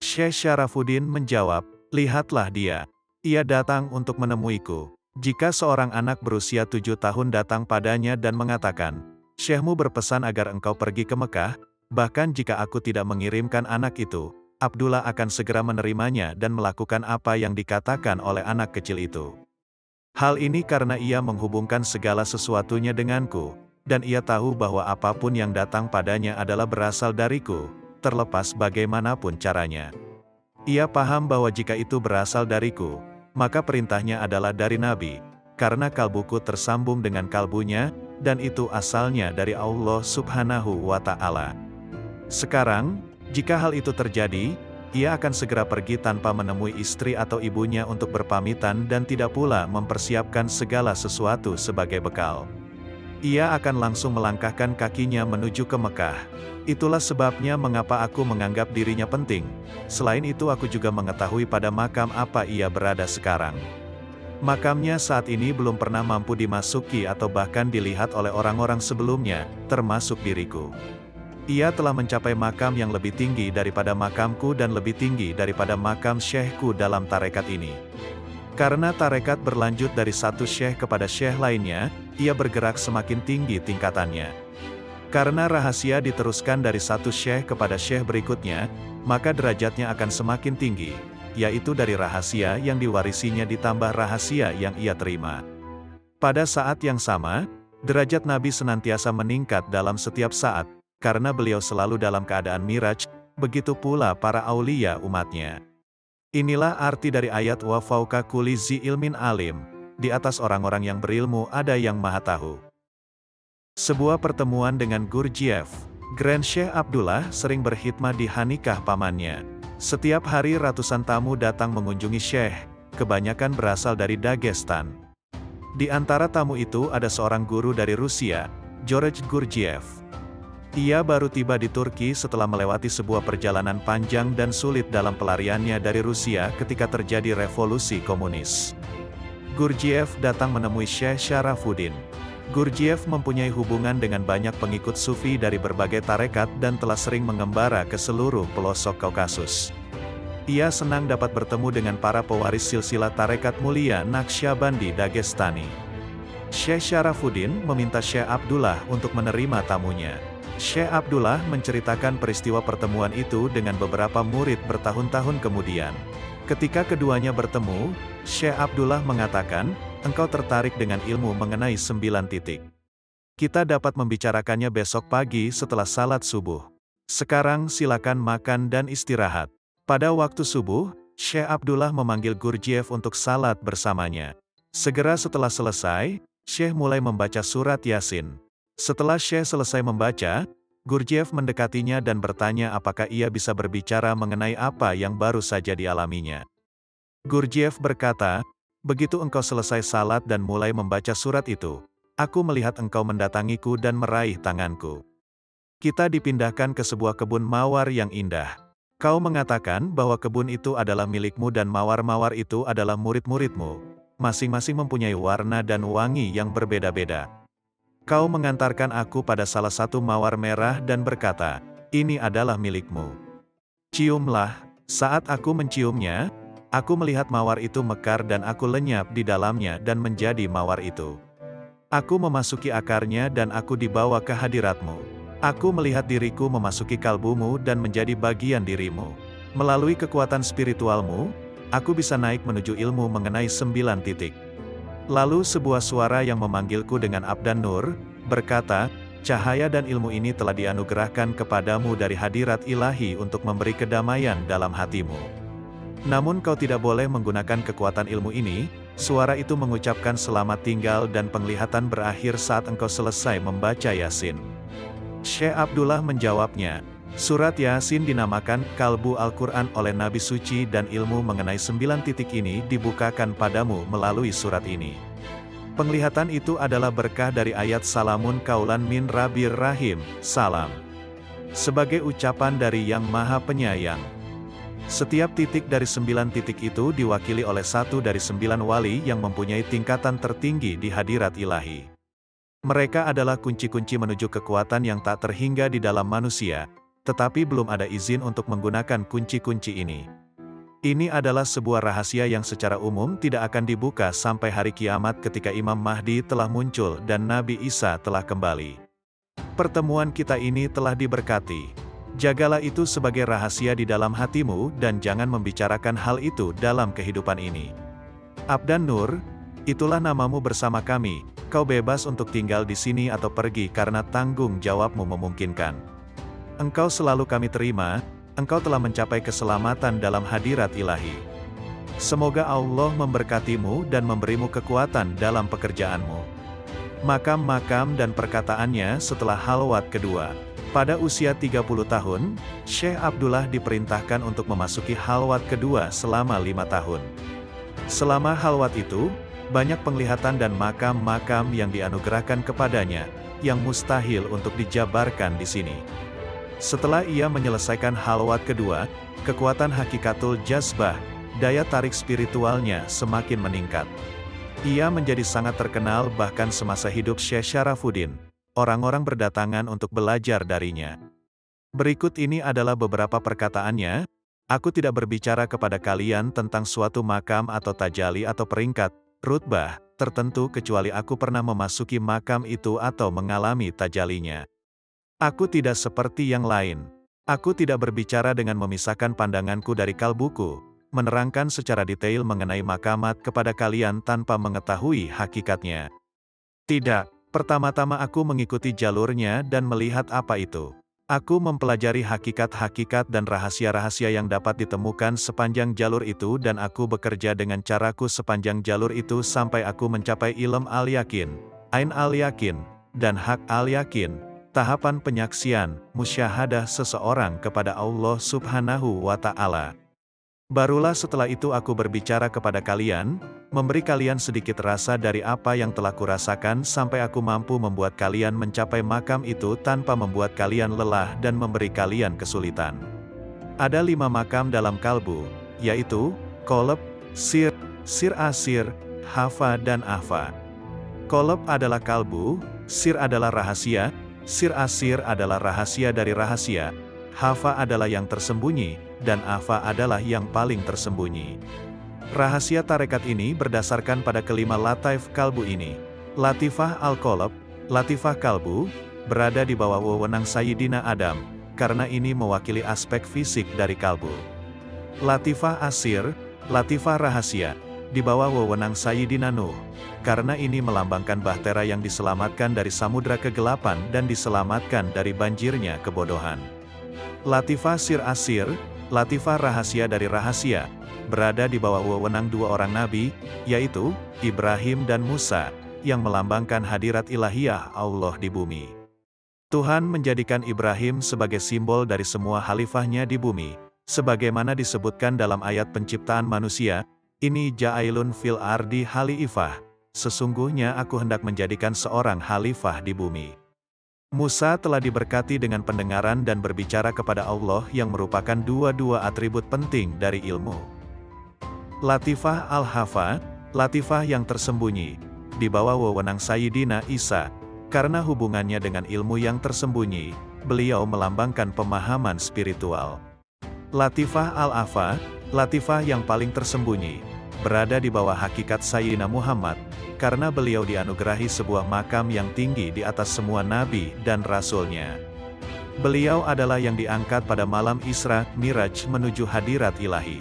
Syekh Syarafuddin menjawab, lihatlah dia. Ia datang untuk menemuiku. Jika seorang anak berusia 7 tahun datang padanya dan mengatakan, Syekhmu berpesan agar engkau pergi ke Mekah, bahkan jika aku tidak mengirimkan anak itu, Abdullah akan segera menerimanya dan melakukan apa yang dikatakan oleh anak kecil itu. Hal ini karena ia menghubungkan segala sesuatunya denganku, dan ia tahu bahwa apapun yang datang padanya adalah berasal dariku, terlepas bagaimanapun caranya. Ia paham bahwa jika itu berasal dariku, maka perintahnya adalah dari Nabi, karena kalbuku tersambung dengan kalbunya, dan itu asalnya dari Allah Subhanahu wa Ta'ala. Sekarang, jika hal itu terjadi, ia akan segera pergi tanpa menemui istri atau ibunya untuk berpamitan dan tidak pula mempersiapkan segala sesuatu sebagai bekal. Ia akan langsung melangkahkan kakinya menuju ke Mekah. Itulah sebabnya mengapa aku menganggap dirinya penting. Selain itu aku juga mengetahui pada makam apa ia berada sekarang. Makamnya saat ini belum pernah mampu dimasuki atau bahkan dilihat oleh orang-orang sebelumnya, termasuk diriku. Ia telah mencapai makam yang lebih tinggi daripada makamku dan lebih tinggi daripada makam syekhku dalam tarekat ini. Karena tarekat berlanjut dari satu syekh kepada syekh lainnya, ia bergerak semakin tinggi tingkatannya. Karena rahasia diteruskan dari satu syekh kepada syekh berikutnya, maka derajatnya akan semakin tinggi, yaitu dari rahasia yang diwarisinya ditambah rahasia yang ia terima. Pada saat yang sama, derajat Nabi senantiasa meningkat dalam setiap saat, karena beliau selalu dalam keadaan miraj, begitu pula para aulia umatnya. Inilah arti dari ayat wa fauqa kulli zi ilmin alim, di atas orang-orang yang berilmu ada yang maha tahu. Sebuah pertemuan dengan Gurdjieff. Grand Syekh Abdullah sering berkhidmat di hanikah pamannya. Setiap hari ratusan tamu datang mengunjungi Syekh, kebanyakan berasal dari Dagestan. Di antara tamu itu ada seorang guru dari Rusia, George Gurdjieff. Ia baru tiba di Turki setelah melewati sebuah perjalanan panjang dan sulit dalam pelariannya dari Rusia ketika terjadi revolusi komunis. Gurdjieff datang menemui Syekh Syarafuddin. Gurdjieff mempunyai hubungan dengan banyak pengikut sufi dari berbagai tarekat dan telah sering mengembara ke seluruh pelosok Kaukasus. Ia senang dapat bertemu dengan para pewaris silsilah tarekat mulia Naqsyabandi Dagestani. Syekh Syarafuddin meminta Syekh Abdullah untuk menerima tamunya. Syekh Abdullah menceritakan peristiwa pertemuan itu dengan beberapa murid bertahun-tahun kemudian. Ketika keduanya bertemu, Syekh Abdullah mengatakan, engkau tertarik dengan ilmu mengenai 9 titik. Kita dapat membicarakannya besok pagi setelah salat subuh. Sekarang silakan makan dan istirahat. Pada waktu subuh, Syekh Abdullah memanggil Gurdjieff untuk salat bersamanya. Segera setelah selesai, Syekh mulai membaca surat Yasin. Setelah Syekh selesai membaca, Gurdjieff mendekatinya dan bertanya apakah ia bisa berbicara mengenai apa yang baru saja dialaminya. Gurdjieff berkata, begitu engkau selesai salat dan mulai membaca surat itu, aku melihat engkau mendatangiku dan meraih tanganku. Kita dipindahkan ke sebuah kebun mawar yang indah. Kau mengatakan bahwa kebun itu adalah milikmu dan mawar-mawar itu adalah murid-muridmu. Masing-masing mempunyai warna dan wangi yang berbeda-beda. Kau mengantarkan aku pada salah satu mawar merah dan berkata, ini adalah milikmu. Ciumlah. Saat aku menciumnya, aku melihat mawar itu mekar dan aku lenyap di dalamnya dan menjadi mawar itu. Aku memasuki akarnya dan aku dibawa ke hadiratmu. Aku melihat diriku memasuki kalbumu dan menjadi bagian dirimu. Melalui kekuatan spiritualmu, aku bisa naik menuju ilmu mengenai 9 titik. Lalu sebuah suara yang memanggilku dengan abdan nur, berkata, cahaya dan ilmu ini telah dianugerahkan kepadamu dari hadirat ilahi untuk memberi kedamaian dalam hatimu. Namun kau tidak boleh menggunakan kekuatan ilmu ini, suara itu mengucapkan selamat tinggal dan penglihatan berakhir saat engkau selesai membaca Yasin. Syekh Abdullah menjawabnya, surat Yasin dinamakan Kalbu Al-Quran oleh Nabi Suci dan ilmu mengenai 9 titik ini dibukakan padamu melalui surat ini. Penglihatan itu adalah berkah dari ayat Salamun Kaulan Min Rabbir Rahim, Salam. Sebagai ucapan dari Yang Maha Penyayang. Setiap titik dari 9 titik itu diwakili oleh satu dari 9 wali yang mempunyai tingkatan tertinggi di hadirat ilahi. Mereka adalah kunci-kunci menuju kekuatan yang tak terhingga di dalam manusia, tetapi belum ada izin untuk menggunakan kunci-kunci ini. Ini adalah sebuah rahasia yang secara umum tidak akan dibuka sampai hari kiamat ketika Imam Mahdi telah muncul dan Nabi Isa telah kembali. Pertemuan kita ini telah diberkati. Jagalah itu sebagai rahasia di dalam hatimu dan jangan membicarakan hal itu dalam kehidupan ini. Abdan Nur, itulah namamu bersama kami, kau bebas untuk tinggal di sini atau pergi karena tanggung jawabmu memungkinkan. Engkau selalu kami terima, engkau telah mencapai keselamatan dalam hadirat ilahi. Semoga Allah memberkatimu dan memberimu kekuatan dalam pekerjaanmu. Makam-makam dan perkataannya setelah halwat kedua. Pada usia 30 tahun, Syekh Abdullah diperintahkan untuk memasuki halwat kedua selama 5 tahun. Selama halwat itu, banyak penglihatan dan makam-makam yang dianugerahkan kepadanya, yang mustahil untuk dijabarkan di sini. Setelah ia menyelesaikan halwat kedua, kekuatan hakikatul jazbah, daya tarik spiritualnya semakin meningkat. Ia menjadi sangat terkenal bahkan semasa hidup Syekh Syarafuddin. Orang-orang berdatangan untuk belajar darinya. Berikut ini adalah beberapa perkataannya. Aku tidak berbicara kepada kalian tentang suatu makam atau tajali atau peringkat, rutbah, tertentu kecuali aku pernah memasuki makam itu atau mengalami tajalinya. Aku tidak seperti yang lain. Aku tidak berbicara dengan memisahkan pandanganku dari kalbuku, menerangkan secara detail mengenai makamat kepada kalian tanpa mengetahui hakikatnya. Tidak. Pertama-tama aku mengikuti jalurnya dan melihat apa itu. Aku mempelajari hakikat-hakikat dan rahasia-rahasia yang dapat ditemukan sepanjang jalur itu dan aku bekerja dengan caraku sepanjang jalur itu sampai aku mencapai ilm al-yakin, ain al-yakin, dan hak al-yakin, tahapan penyaksian, musyahadah seseorang kepada Allah Subhanahu wa Ta'ala. Barulah setelah itu aku berbicara kepada kalian, memberi kalian sedikit rasa dari apa yang telah kurasakan sampai aku mampu membuat kalian mencapai makam itu tanpa membuat kalian lelah dan memberi kalian kesulitan. Ada 5 makam dalam kalbu, yaitu, Qalb, Sir, Sir Asir, Hafa dan Ahfa. Qalb adalah kalbu, Sir adalah rahasia, Sir Asir adalah rahasia dari rahasia, Hafa adalah yang tersembunyi, dan Ahfa adalah yang paling tersembunyi. Rahasia tarekat ini berdasarkan pada kelima lataif kalbu ini. Latifah al-Qalb, Latifah kalbu, berada di bawah wewenang Sayyidina Adam, karena ini mewakili aspek fisik dari kalbu. Latifah Asir, Latifah rahasia, di bawah wewenang Sayyidina Nuh, karena ini melambangkan bahtera yang diselamatkan dari samudra kegelapan dan diselamatkan dari banjirnya kebodohan. Latifah Sir Asir, Latifah rahasia dari rahasia, berada di bawah wewenang 2 orang nabi, yaitu, Ibrahim dan Musa, yang melambangkan hadirat ilahiyah Allah di bumi. Tuhan menjadikan Ibrahim sebagai simbol dari semua khalifahnya di bumi, sebagaimana disebutkan dalam ayat penciptaan manusia, ini ja'ailun fil ardi khalifah, sesungguhnya aku hendak menjadikan seorang khalifah di bumi. Musa telah diberkati dengan pendengaran dan berbicara kepada Allah yang merupakan dua-dua atribut penting dari ilmu. Latifah al-Hafa, Latifah yang tersembunyi, di bawah wewenang Sayyidina Isa, karena hubungannya dengan ilmu yang tersembunyi, beliau melambangkan pemahaman spiritual. Latifah al-Afa, Latifah yang paling tersembunyi, berada di bawah hakikat Sayyidina Muhammad, karena beliau dianugerahi sebuah makam yang tinggi di atas semua nabi dan rasulnya. Beliau adalah yang diangkat pada malam Isra Miraj menuju hadirat ilahi.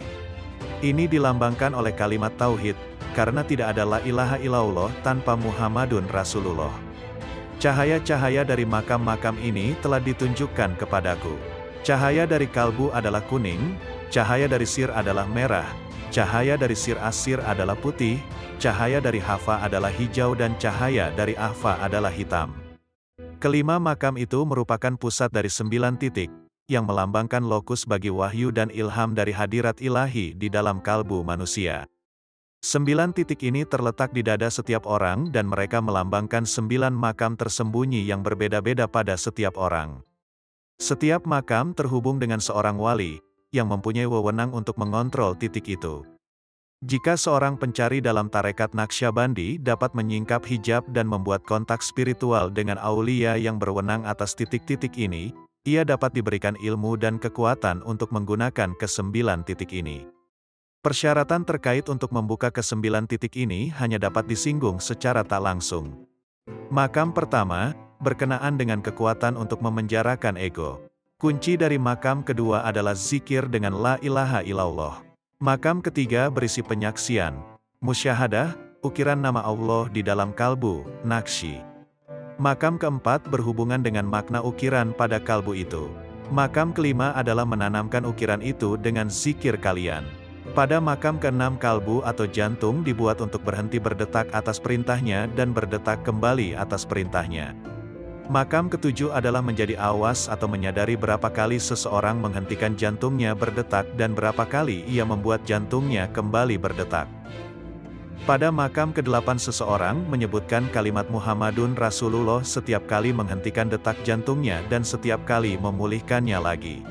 Ini dilambangkan oleh kalimat tauhid, karena tidak ada la ilaha illallah tanpa Muhammadun Rasulullah. Cahaya-cahaya dari makam-makam ini telah ditunjukkan kepadaku. Cahaya dari kalbu adalah kuning, cahaya dari sir adalah merah, cahaya dari Sir Asir adalah putih, cahaya dari Hafa adalah hijau dan cahaya dari Ahfa adalah hitam. Kelima makam itu merupakan pusat dari 9 titik, yang melambangkan lokus bagi wahyu dan ilham dari hadirat ilahi di dalam kalbu manusia. 9 titik ini terletak di dada setiap orang dan mereka melambangkan 9 makam tersembunyi yang berbeda-beda pada setiap orang. Setiap makam terhubung dengan seorang wali, yang mempunyai wewenang untuk mengontrol titik itu. Jika seorang pencari dalam tarekat Naqsyabandi dapat menyingkap hijab dan membuat kontak spiritual dengan aulia yang berwenang atas titik-titik ini, ia dapat diberikan ilmu dan kekuatan untuk menggunakan ke-9 titik ini. Persyaratan terkait untuk membuka ke-9 titik ini hanya dapat disinggung secara tak langsung. Makam pertama, berkenaan dengan kekuatan untuk memenjarakan ego. Kunci dari makam kedua adalah zikir dengan la ilaha illallah. Makam ketiga berisi penyaksian, musyahadah, ukiran nama Allah di dalam kalbu, nakshi. Makam keempat berhubungan dengan makna ukiran pada kalbu itu. Makam kelima adalah menanamkan ukiran itu dengan zikir kalian. Pada makam keenam kalbu atau jantung dibuat untuk berhenti berdetak atas perintahnya dan berdetak kembali atas perintahnya. Makam ketujuh adalah menjadi awas atau menyadari berapa kali seseorang menghentikan jantungnya berdetak dan berapa kali ia membuat jantungnya kembali berdetak. Pada makam ke-8 seseorang menyebutkan kalimat Muhammadun Rasulullah setiap kali menghentikan detak jantungnya dan setiap kali memulihkannya lagi.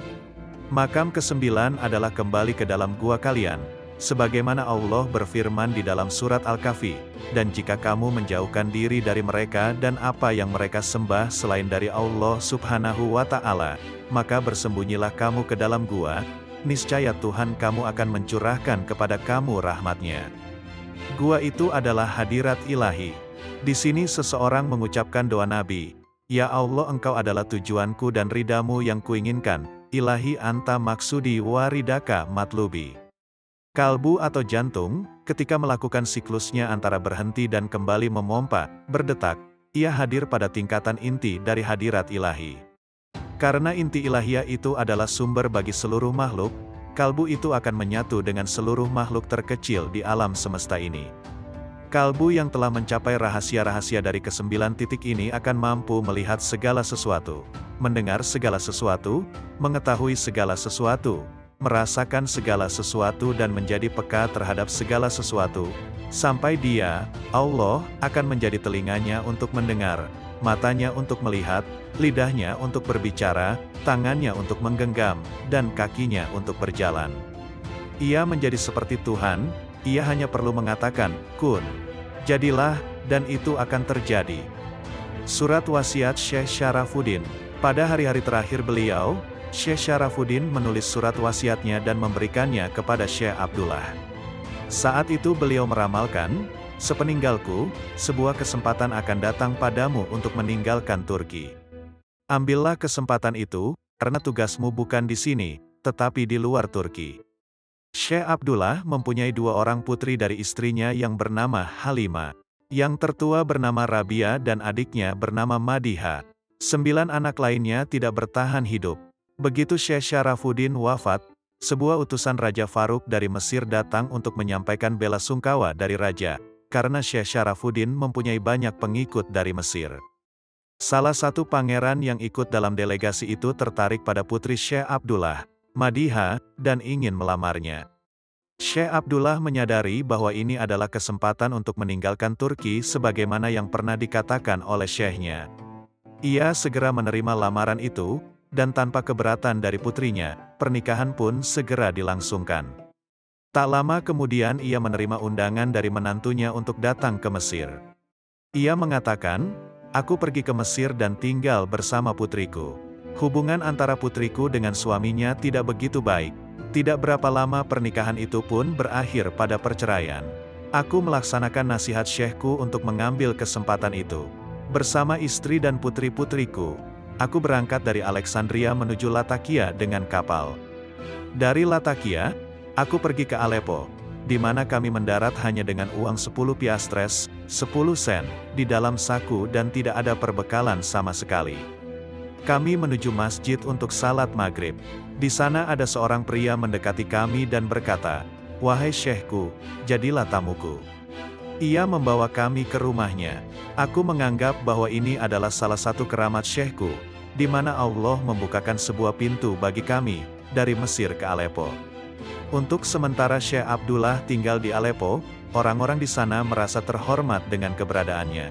Makam ke-9 adalah kembali ke dalam gua kalian, sebagaimana Allah berfirman di dalam surat Al-Kahfi, dan jika kamu menjauhkan diri dari mereka dan apa yang mereka sembah selain dari Allah subhanahu wa ta'ala, maka bersembunyilah kamu ke dalam gua, niscaya Tuhan kamu akan mencurahkan kepada kamu rahmatnya. Gua itu adalah hadirat ilahi. Di sini seseorang mengucapkan doa Nabi, Ya Allah engkau adalah tujuanku dan ridamu yang kuinginkan, ilahi anta maksudi waridaka matlubi. Kalbu atau jantung, ketika melakukan siklusnya antara berhenti dan kembali memompa, berdetak, ia hadir pada tingkatan inti dari hadirat ilahi. Karena inti ilahiyah itu adalah sumber bagi seluruh makhluk, kalbu itu akan menyatu dengan seluruh makhluk terkecil di alam semesta ini. Kalbu yang telah mencapai rahasia-rahasia dari ke-9 titik ini akan mampu melihat segala sesuatu, mendengar segala sesuatu, mengetahui segala sesuatu, merasakan segala sesuatu dan menjadi peka terhadap segala sesuatu, sampai dia, Allah, akan menjadi telinganya untuk mendengar, matanya untuk melihat, lidahnya untuk berbicara, tangannya untuk menggenggam, dan kakinya untuk berjalan. Ia menjadi seperti Tuhan, ia hanya perlu mengatakan, kun. Jadilah, dan itu akan terjadi. Surat wasiat Syekh Syarafuddin. Pada hari-hari terakhir beliau, Syekh Syarafuddin menulis surat wasiatnya dan memberikannya kepada Syekh Abdullah. Saat itu beliau meramalkan, sepeninggalku, sebuah kesempatan akan datang padamu untuk meninggalkan Turki. Ambillah kesempatan itu, karena tugasmu bukan di sini, tetapi di luar Turki. Syekh Abdullah mempunyai 2 orang putri dari istrinya yang bernama Halimah. Yang tertua bernama Rabia dan adiknya bernama Madiha. 9 anak lainnya tidak bertahan hidup. Begitu Syekh Syarafuddin wafat, sebuah utusan Raja Faruk dari Mesir datang untuk menyampaikan bela sungkawa dari Raja, karena Syekh Syarafuddin mempunyai banyak pengikut dari Mesir. Salah satu pangeran yang ikut dalam delegasi itu tertarik pada putri Syekh Abdullah, Madiha, dan ingin melamarnya. Syekh Abdullah menyadari bahwa ini adalah kesempatan untuk meninggalkan Turki sebagaimana yang pernah dikatakan oleh syekhnya. Ia segera menerima lamaran itu, dan tanpa keberatan dari putrinya, pernikahan pun segera dilangsungkan. Tak lama kemudian ia menerima undangan dari menantunya untuk datang ke Mesir. Ia mengatakan, aku pergi ke Mesir dan tinggal bersama putriku. Hubungan antara putriku dengan suaminya tidak begitu baik. Tidak berapa lama pernikahan itu pun berakhir pada perceraian. Aku melaksanakan nasihat syekhku untuk mengambil kesempatan itu. Bersama istri dan putri-putriku, aku berangkat dari Alexandria menuju Latakia dengan kapal. Dari Latakia, aku pergi ke Aleppo, di mana kami mendarat hanya dengan uang 10 piastres, 10 sen, di dalam saku dan tidak ada perbekalan sama sekali. Kami menuju masjid untuk salat maghrib. Di sana ada seorang pria mendekati kami dan berkata, "Wahai syekhku, jadilah tamuku." Ia membawa kami ke rumahnya. Aku menganggap bahwa ini adalah salah satu keramat syekhku, di mana Allah membukakan sebuah pintu bagi kami, dari Mesir ke Aleppo. Untuk sementara Syekh Abdullah tinggal di Aleppo, orang-orang di sana merasa terhormat dengan keberadaannya.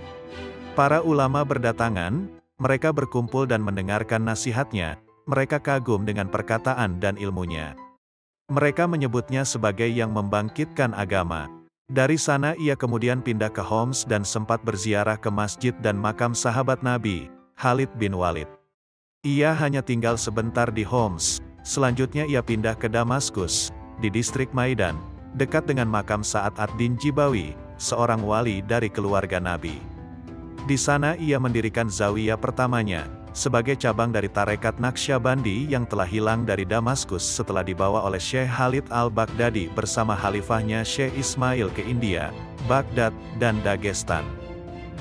Para ulama berdatangan, mereka berkumpul dan mendengarkan nasihatnya, mereka kagum dengan perkataan dan ilmunya. Mereka menyebutnya sebagai yang membangkitkan agama. Dari sana ia kemudian pindah ke Homs dan sempat berziarah ke masjid dan makam sahabat Nabi, Khalid bin Walid. Ia hanya tinggal sebentar di Homs, selanjutnya ia pindah ke Damaskus, di distrik Maidan, dekat dengan makam Sa'ad ad-Din Jibawi, seorang wali dari keluarga Nabi. Di sana ia mendirikan zawiyah pertamanya, sebagai cabang dari tarekat Naqsyabandi yang telah hilang dari Damaskus setelah dibawa oleh Syekh Khalid al-Baghdadi bersama khalifahnya Syekh Ismail ke India, Baghdad, dan Dagestan.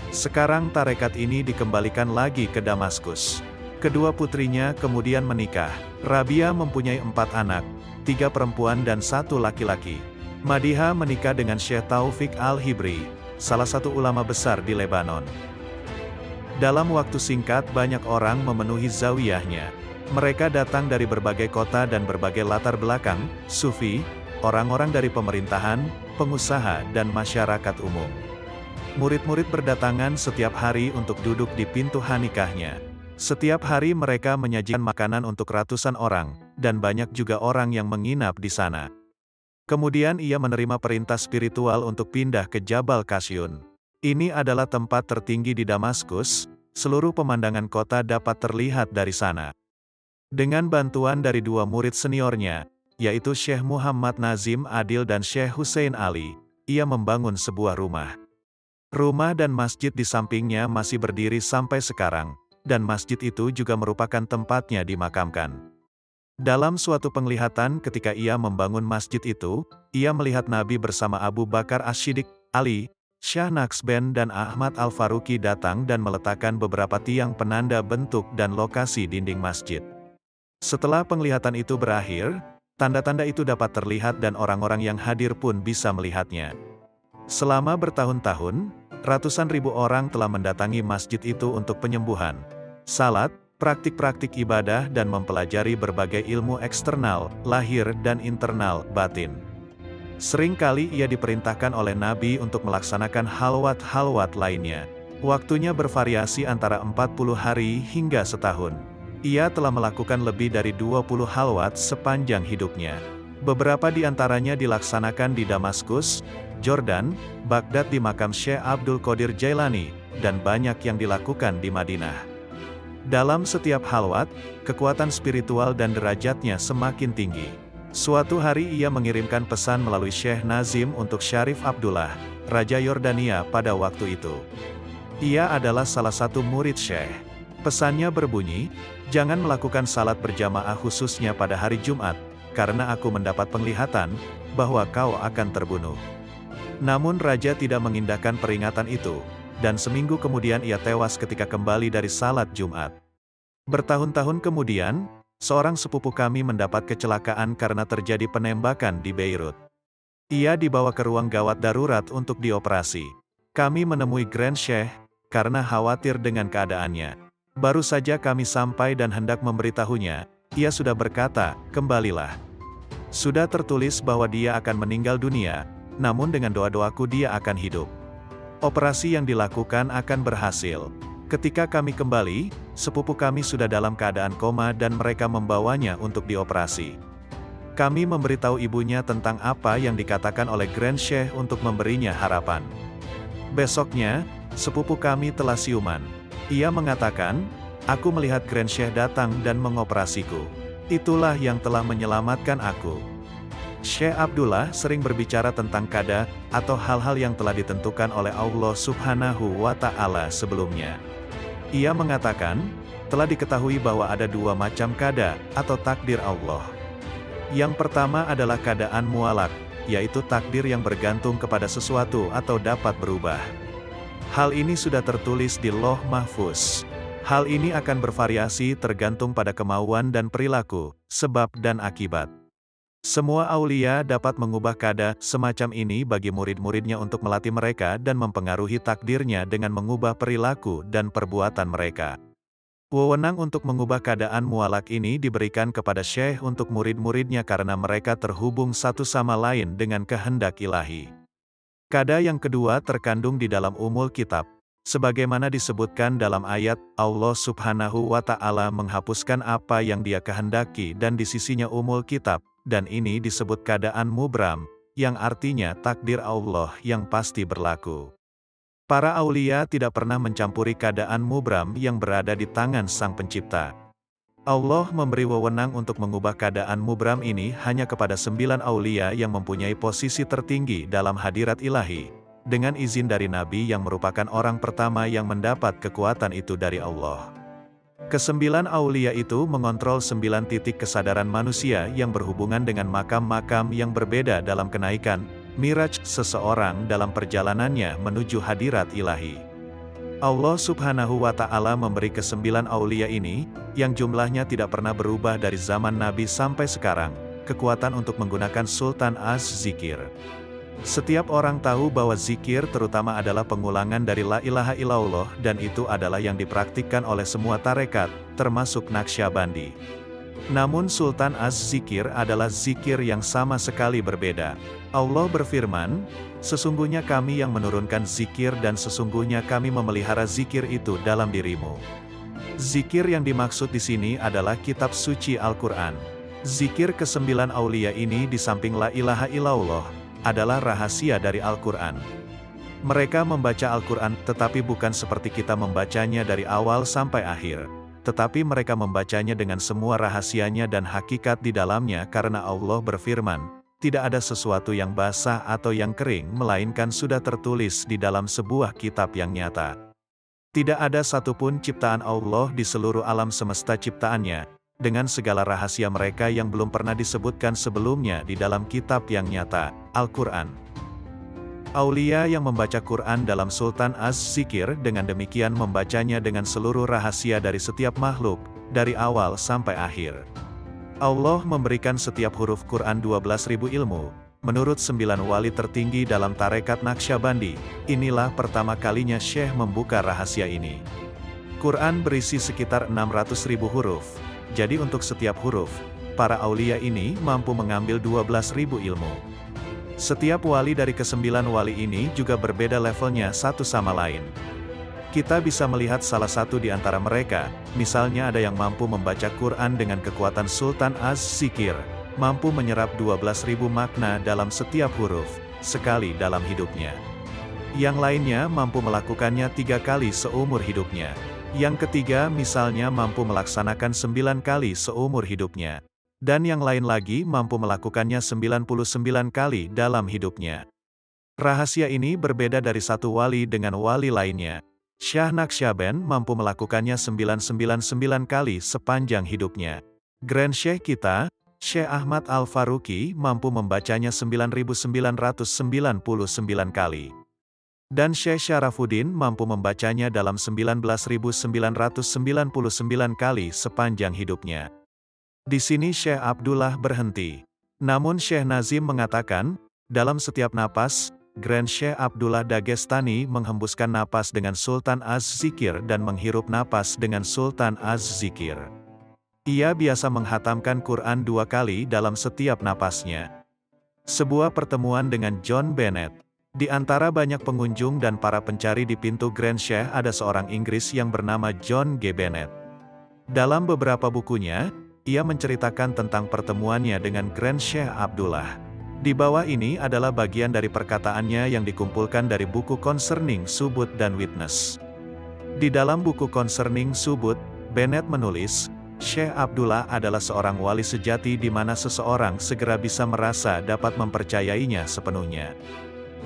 Sekarang tarekat ini dikembalikan lagi ke Damaskus. Kedua putrinya kemudian menikah. Rabia mempunyai 4 anak, 3 perempuan dan 1 laki-laki. Madiha menikah dengan Syekh Taufik al-Hibri, salah satu ulama besar di Lebanon. Dalam waktu singkat banyak orang memenuhi zawiyahnya. Mereka datang dari berbagai kota dan berbagai latar belakang, sufi, orang-orang dari pemerintahan, pengusaha dan masyarakat umum. Murid-murid berdatangan setiap hari untuk duduk di pintu hanikahnya. Setiap hari mereka menyajikan makanan untuk ratusan orang, dan banyak juga orang yang menginap di sana. Kemudian ia menerima perintah spiritual untuk pindah ke Jabal Qasyun. Ini adalah tempat tertinggi di Damaskus, seluruh pemandangan kota dapat terlihat dari sana. Dengan bantuan dari 2 murid seniornya, yaitu Syekh Muhammad Nazim Adil dan Syekh Hussein Ali, ia membangun sebuah rumah. Rumah dan masjid di sampingnya masih berdiri sampai sekarang, dan masjid itu juga merupakan tempatnya dimakamkan. Dalam suatu penglihatan ketika ia membangun masjid itu, ia melihat Nabi bersama Abu Bakar As-Siddiq, Ali, Syah Naqsband dan Ahmad Al-Faruqi datang dan meletakkan beberapa tiang penanda bentuk dan lokasi dinding masjid. Setelah penglihatan itu berakhir, tanda-tanda itu dapat terlihat dan orang-orang yang hadir pun bisa melihatnya. Selama bertahun-tahun, ratusan ribu orang telah mendatangi masjid itu untuk penyembuhan, salat, praktik-praktik ibadah dan mempelajari berbagai ilmu eksternal, lahir dan internal, batin. Seringkali ia diperintahkan oleh Nabi untuk melaksanakan halwat-halwat lainnya. Waktunya bervariasi antara 40 hari hingga setahun. Ia telah melakukan lebih dari 20 halwat sepanjang hidupnya. Beberapa di antaranya dilaksanakan di Damaskus, Jordan, Baghdad di makam Syekh Abdul Qadir Jailani, dan banyak yang dilakukan di Madinah. Dalam setiap halwat, kekuatan spiritual dan derajatnya semakin tinggi. Suatu hari ia mengirimkan pesan melalui Syekh Nazim untuk Syarif Abdullah, Raja Yordania pada waktu itu. Ia adalah salah satu murid Syekh. Pesannya berbunyi, jangan melakukan salat berjamaah khususnya pada hari Jumat, karena aku mendapat penglihatan, bahwa kau akan terbunuh. Namun Raja tidak mengindahkan peringatan itu, dan seminggu kemudian ia tewas ketika kembali dari salat Jumat. Bertahun-tahun kemudian, seorang sepupu kami mendapat kecelakaan karena terjadi penembakan di Beirut. Ia dibawa ke ruang gawat darurat untuk dioperasi. Kami menemui Grand Sheikh, karena khawatir dengan keadaannya. Baru saja kami sampai dan hendak memberitahunya, ia sudah berkata, kembalilah. Sudah tertulis bahwa dia akan meninggal dunia, namun dengan doa-doaku dia akan hidup. Operasi yang dilakukan akan berhasil. Ketika kami kembali, sepupu kami sudah dalam keadaan koma dan mereka membawanya untuk dioperasi. Kami memberitahu ibunya tentang apa yang dikatakan oleh Grand Sheikh untuk memberinya harapan. Besoknya, sepupu kami telah siuman. Ia mengatakan, aku melihat Grand Sheikh datang dan mengoperasiku. Itulah yang telah menyelamatkan aku. Syekh Abdullah sering berbicara tentang qada, atau hal-hal yang telah ditentukan oleh Allah Subhanahu wa Ta'ala sebelumnya. Ia mengatakan, telah diketahui bahwa ada 2 macam qada, atau takdir Allah. Yang pertama adalah keadaan mualak, yaitu takdir yang bergantung kepada sesuatu atau dapat berubah. Hal ini sudah tertulis di Lauh Mahfuz. Hal ini akan bervariasi tergantung pada kemauan dan perilaku, sebab dan akibat. Semua aulia dapat mengubah qada semacam ini bagi murid-muridnya untuk melatih mereka dan mempengaruhi takdirnya dengan mengubah perilaku dan perbuatan mereka. Wewenang untuk mengubah keadaan mualak ini diberikan kepada Syekh untuk murid-muridnya karena mereka terhubung satu sama lain dengan kehendak ilahi. Qada yang kedua terkandung di dalam Ummul Kitab. Sebagaimana disebutkan dalam ayat, Allah Subhanahu wa Ta'ala menghapuskan apa yang Dia kehendaki dan di sisinya Ummul Kitab, dan ini disebut keadaan mubram, yang artinya takdir Allah yang pasti berlaku. Para aulia tidak pernah mencampuri keadaan mubram yang berada di tangan Sang Pencipta. Allah memberi wewenang untuk mengubah keadaan mubram ini hanya kepada 9 aulia yang mempunyai posisi tertinggi dalam hadirat ilahi. dengan izin dari Nabi yang merupakan orang pertama yang mendapat kekuatan itu dari Allah. Kesembilan aulia itu mengontrol 9 titik kesadaran manusia yang berhubungan dengan makam-makam yang berbeda dalam kenaikan, miraj seseorang dalam perjalanannya menuju hadirat ilahi. Allah Subhanahu wa Ta'ala memberi kesembilan aulia ini, yang jumlahnya tidak pernah berubah dari zaman Nabi sampai sekarang, kekuatan untuk menggunakan Sultan Az-Zikir. Setiap orang tahu bahwa zikir terutama adalah pengulangan dari La ilaha illallah dan itu adalah yang dipraktikkan oleh semua tarekat, termasuk Naqsyabandi. Namun Sultan Az-Zikir adalah zikir yang sama sekali berbeda. Allah berfirman, "Sesungguhnya kami yang menurunkan zikir dan sesungguhnya kami memelihara zikir itu dalam dirimu." Zikir yang dimaksud di sini adalah kitab suci Al-Quran. Zikir kesembilan aulia ini di samping La ilaha illallah, adalah rahasia dari Al-Quran. Mereka membaca Al-Quran, tetapi bukan seperti kita membacanya dari awal sampai akhir. Tetapi mereka membacanya dengan semua rahasianya dan hakikat di dalamnya karena Allah berfirman, "Tidak ada sesuatu yang basah atau yang kering melainkan sudah tertulis di dalam sebuah kitab yang nyata." Tidak ada satupun ciptaan Allah di seluruh alam semesta ciptaannya, dengan segala rahasia mereka yang belum pernah disebutkan sebelumnya di dalam kitab yang nyata, Al-Quran. Aulia yang membaca Quran dalam Sultan Az-Zikir dengan demikian membacanya dengan seluruh rahasia dari setiap makhluk, dari awal sampai akhir. Allah memberikan setiap huruf Quran 12.000 ilmu, menurut 9 wali tertinggi dalam tarekat Naqsyabandi. Inilah pertama kalinya Syekh membuka rahasia ini. Quran berisi sekitar 600.000 huruf, jadi untuk setiap huruf, para aulia ini mampu mengambil 12.000 ilmu. Setiap wali dari kesembilan wali ini juga berbeda levelnya satu sama lain. Kita bisa melihat salah satu di antara mereka, misalnya ada yang mampu membaca Quran dengan kekuatan Sultan Az-Zikir, mampu menyerap 12.000 makna dalam setiap huruf, sekali dalam hidupnya. Yang lainnya mampu melakukannya 3 kali seumur hidupnya. Yang ketiga misalnya mampu melaksanakan 9 kali seumur hidupnya. Dan yang lain lagi mampu melakukannya 99 kali dalam hidupnya. Rahasia ini berbeda dari satu wali dengan wali lainnya. Syah Naqsyaband mampu melakukannya 999 kali sepanjang hidupnya. Grand Syekh kita, Syekh Ahmad Al-Faruqi mampu membacanya 9.999 kali. Dan Syekh Syarafuddin mampu membacanya dalam 19.999 kali sepanjang hidupnya. Di sini Syekh Abdullah berhenti. Namun Syekh Nazim mengatakan, dalam setiap napas, Grand Syekh Abdullah Dagestani menghembuskan napas dengan Sultan Az-Zikir dan menghirup napas dengan Sultan Az-Zikir. Ia biasa menghatamkan Quran 2 kali dalam setiap napasnya. Sebuah pertemuan dengan John Bennett. Di antara banyak pengunjung dan para pencari di pintu Grand Syekh ada seorang Inggris yang bernama John G. Bennett. Dalam beberapa bukunya, ia menceritakan tentang pertemuannya dengan Grand Syekh Abdullah. Di bawah ini adalah bagian dari perkataannya yang dikumpulkan dari buku Concerning Subut dan Witness. Di dalam buku Concerning Subut, Bennett menulis, Syekh Abdullah adalah seorang wali sejati di mana seseorang segera bisa merasa dapat mempercayainya sepenuhnya.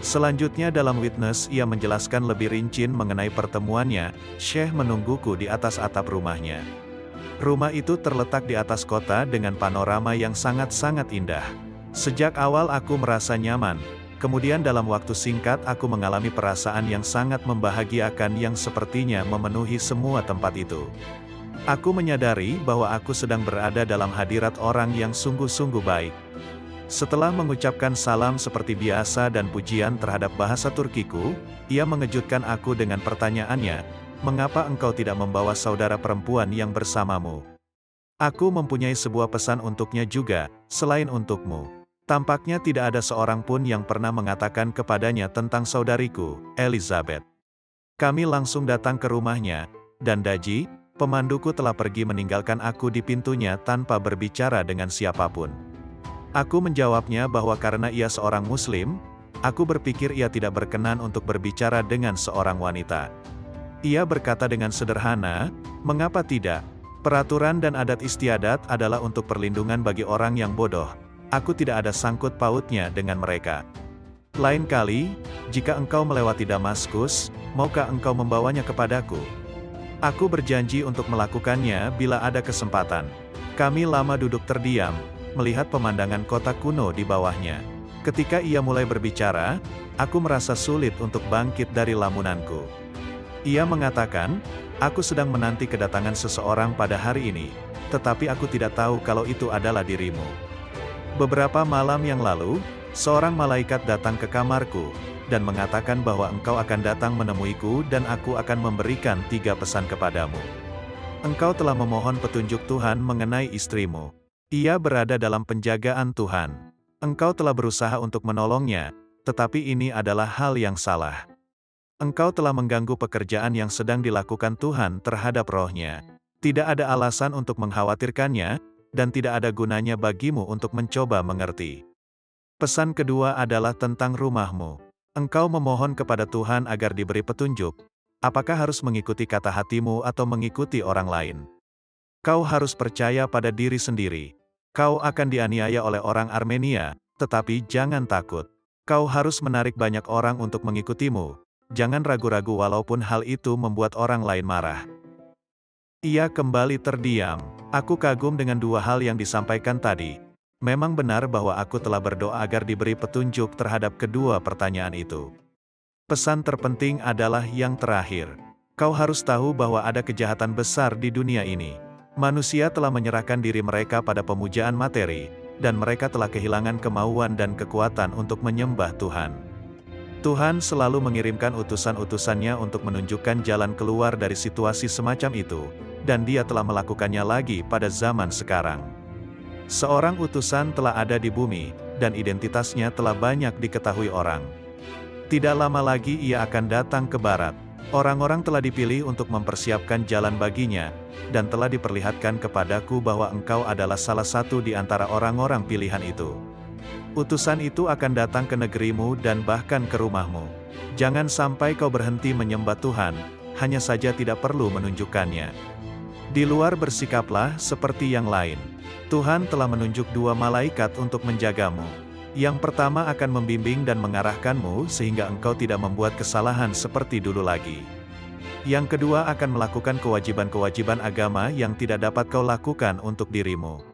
Selanjutnya dalam Witness ia menjelaskan lebih rinci mengenai pertemuannya, Syekh menungguku di atas atap rumahnya. Rumah itu terletak di atas kota dengan panorama yang sangat-sangat indah. Sejak awal aku merasa nyaman, kemudian dalam waktu singkat aku mengalami perasaan yang sangat membahagiakan yang sepertinya memenuhi semua tempat itu. Aku menyadari bahwa aku sedang berada dalam hadirat orang yang sungguh-sungguh baik. Setelah mengucapkan salam seperti biasa dan pujian terhadap bahasa Turkiku, ia mengejutkan aku dengan pertanyaannya, "Mengapa engkau tidak membawa saudara perempuan yang bersamamu?" Aku mempunyai sebuah pesan untuknya juga, selain untukmu. Tampaknya tidak ada seorang pun yang pernah mengatakan kepadanya tentang saudariku, Elizabeth. Kami langsung datang ke rumahnya, dan Daji, pemanduku telah pergi meninggalkan aku di pintunya tanpa berbicara dengan siapapun. Aku menjawabnya bahwa karena ia seorang muslim, aku berpikir ia tidak berkenan untuk berbicara dengan seorang wanita. Ia berkata dengan sederhana, "Mengapa tidak? Peraturan dan adat istiadat adalah untuk perlindungan bagi orang yang bodoh. Aku tidak ada sangkut pautnya dengan mereka." Lain kali, jika engkau melewati Damaskus, maukah engkau membawanya kepadaku? Aku berjanji untuk melakukannya bila ada kesempatan. Kami lama duduk terdiam, melihat pemandangan kota kuno di bawahnya. Ketika ia mulai berbicara, aku merasa sulit untuk bangkit dari lamunanku. Ia mengatakan, "Aku sedang menanti kedatangan seseorang pada hari ini, tetapi aku tidak tahu kalau itu adalah dirimu. Beberapa malam yang lalu, seorang malaikat datang ke kamarku, dan mengatakan bahwa engkau akan datang menemuiku dan aku akan memberikan 3 pesan kepadamu. Engkau telah memohon petunjuk Tuhan mengenai istrimu. Ia berada dalam penjagaan Tuhan. Engkau telah berusaha untuk menolongnya, tetapi ini adalah hal yang salah. Engkau telah mengganggu pekerjaan yang sedang dilakukan Tuhan terhadap rohnya. Tidak ada alasan untuk mengkhawatirkannya, dan tidak ada gunanya bagimu untuk mencoba mengerti. Pesan kedua adalah tentang rumahmu. Engkau memohon kepada Tuhan agar diberi petunjuk. Apakah harus mengikuti kata hatimu atau mengikuti orang lain? Kau harus percaya pada diri sendiri. Kau akan dianiaya oleh orang Armenia, tetapi jangan takut. Kau harus menarik banyak orang untuk mengikutimu. Jangan ragu-ragu walaupun hal itu membuat orang lain marah." Ia kembali terdiam. Aku kagum dengan 2 hal yang disampaikan tadi. Memang benar bahwa aku telah berdoa agar diberi petunjuk terhadap kedua pertanyaan itu. Pesan terpenting adalah yang terakhir. Kau harus tahu bahwa ada kejahatan besar di dunia ini. Manusia telah menyerahkan diri mereka pada pemujaan materi, dan mereka telah kehilangan kemauan dan kekuatan untuk menyembah Tuhan. Tuhan selalu mengirimkan utusan-utusannya untuk menunjukkan jalan keluar dari situasi semacam itu, dan Dia telah melakukannya lagi pada zaman sekarang. Seorang utusan telah ada di bumi, dan identitasnya telah banyak diketahui orang. Tidak lama lagi ia akan datang ke barat. Orang-orang telah dipilih untuk mempersiapkan jalan baginya, dan telah diperlihatkan kepadaku bahwa engkau adalah salah satu di antara orang-orang pilihan itu. Utusan itu akan datang ke negerimu dan bahkan ke rumahmu. Jangan sampai kau berhenti menyembah Tuhan, hanya saja tidak perlu menunjukkannya. Di luar bersikaplah seperti yang lain. Tuhan telah menunjuk 2 malaikat untuk menjagamu. Yang pertama akan membimbing dan mengarahkanmu sehingga engkau tidak membuat kesalahan seperti dulu lagi. Yang kedua akan melakukan kewajiban-kewajiban agama yang tidak dapat kau lakukan untuk dirimu.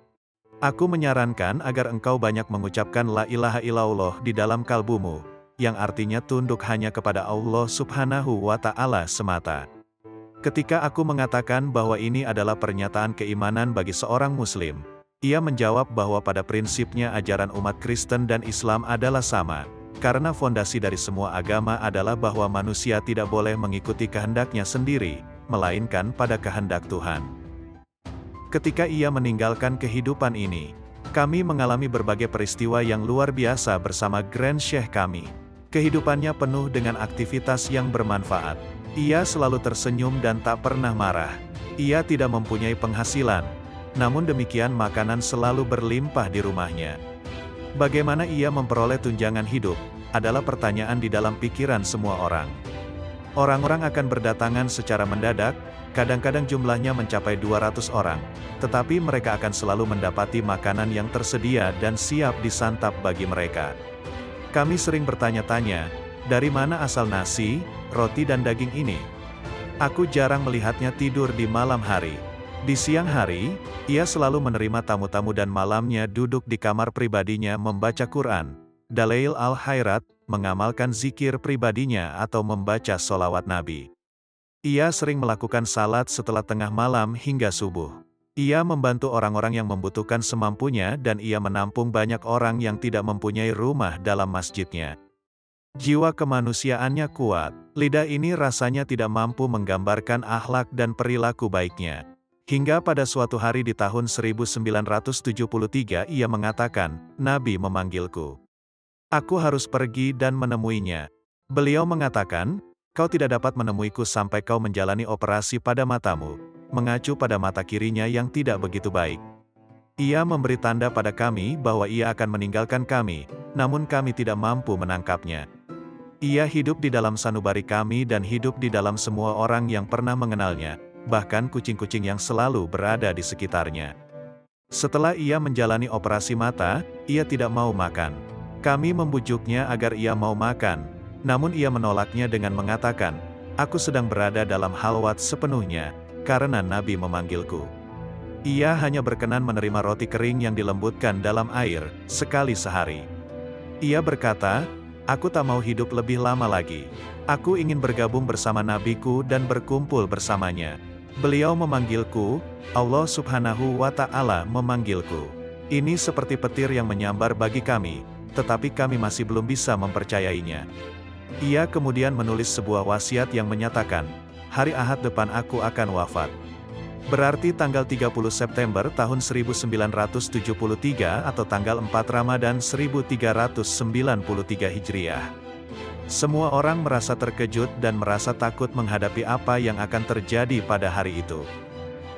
Aku menyarankan agar engkau banyak mengucapkan la ilaha illallah di dalam kalbumu, yang artinya tunduk hanya kepada Allah Subhanahu wa Ta'ala semata. Ketika aku mengatakan bahwa ini adalah pernyataan keimanan bagi seorang Muslim, ia menjawab bahwa pada prinsipnya ajaran umat Kristen dan Islam adalah sama, karena fondasi dari semua agama adalah bahwa manusia tidak boleh mengikuti kehendaknya sendiri, melainkan pada kehendak Tuhan. Ketika ia meninggalkan kehidupan ini, kami mengalami berbagai peristiwa yang luar biasa bersama Grand Sheikh kami. Kehidupannya penuh dengan aktivitas yang bermanfaat. Ia selalu tersenyum dan tak pernah marah. Ia tidak mempunyai penghasilan, namun demikian makanan selalu berlimpah di rumahnya. Bagaimana ia memperoleh tunjangan hidup, adalah pertanyaan di dalam pikiran semua orang. Orang-orang akan berdatangan secara mendadak, kadang-kadang jumlahnya mencapai 200 orang, tetapi mereka akan selalu mendapati makanan yang tersedia dan siap disantap bagi mereka. Kami sering bertanya-tanya, dari mana asal nasi, roti dan daging ini? Aku jarang melihatnya tidur di malam hari. Di siang hari, ia selalu menerima tamu-tamu dan malamnya duduk di kamar pribadinya membaca Quran, Dalail al-Khairat, mengamalkan zikir pribadinya atau membaca sholawat Nabi. Ia sering melakukan salat setelah tengah malam hingga subuh. Ia membantu orang-orang yang membutuhkan semampunya dan ia menampung banyak orang yang tidak mempunyai rumah dalam masjidnya. Jiwa kemanusiaannya kuat, lidah ini rasanya tidak mampu menggambarkan akhlak dan perilaku baiknya. Hingga pada suatu hari di tahun 1973 ia mengatakan, "Nabi memanggilku. Aku harus pergi dan menemuinya." Beliau mengatakan, "Kau tidak dapat menemuiku sampai kau menjalani operasi pada matamu," mengacu pada mata kirinya yang tidak begitu baik. Ia memberi tanda pada kami bahwa ia akan meninggalkan kami, namun kami tidak mampu menangkapnya. Ia hidup di dalam sanubari kami dan hidup di dalam semua orang yang pernah mengenalnya, bahkan kucing-kucing yang selalu berada di sekitarnya. Setelah ia menjalani operasi mata, ia tidak mau makan. Kami membujuknya agar ia mau makan, namun ia menolaknya dengan mengatakan, "Aku sedang berada dalam halwat sepenuhnya, karena Nabi memanggilku." Ia hanya berkenan menerima roti kering yang dilembutkan dalam air, sekali sehari. Ia berkata, "Aku tak mau hidup lebih lama lagi. Aku ingin bergabung bersama Nabiku dan berkumpul bersamanya. Beliau memanggilku, Allah Subhanahu wa Ta'ala memanggilku." Ini seperti petir yang menyambar bagi kami, tetapi kami masih belum bisa mempercayainya. Ia kemudian menulis sebuah wasiat yang menyatakan, "Hari Ahad depan aku akan wafat." Berarti tanggal 30 September tahun 1973 atau tanggal 4 Ramadan 1393 Hijriah. Semua orang merasa terkejut dan merasa takut menghadapi apa yang akan terjadi pada hari itu.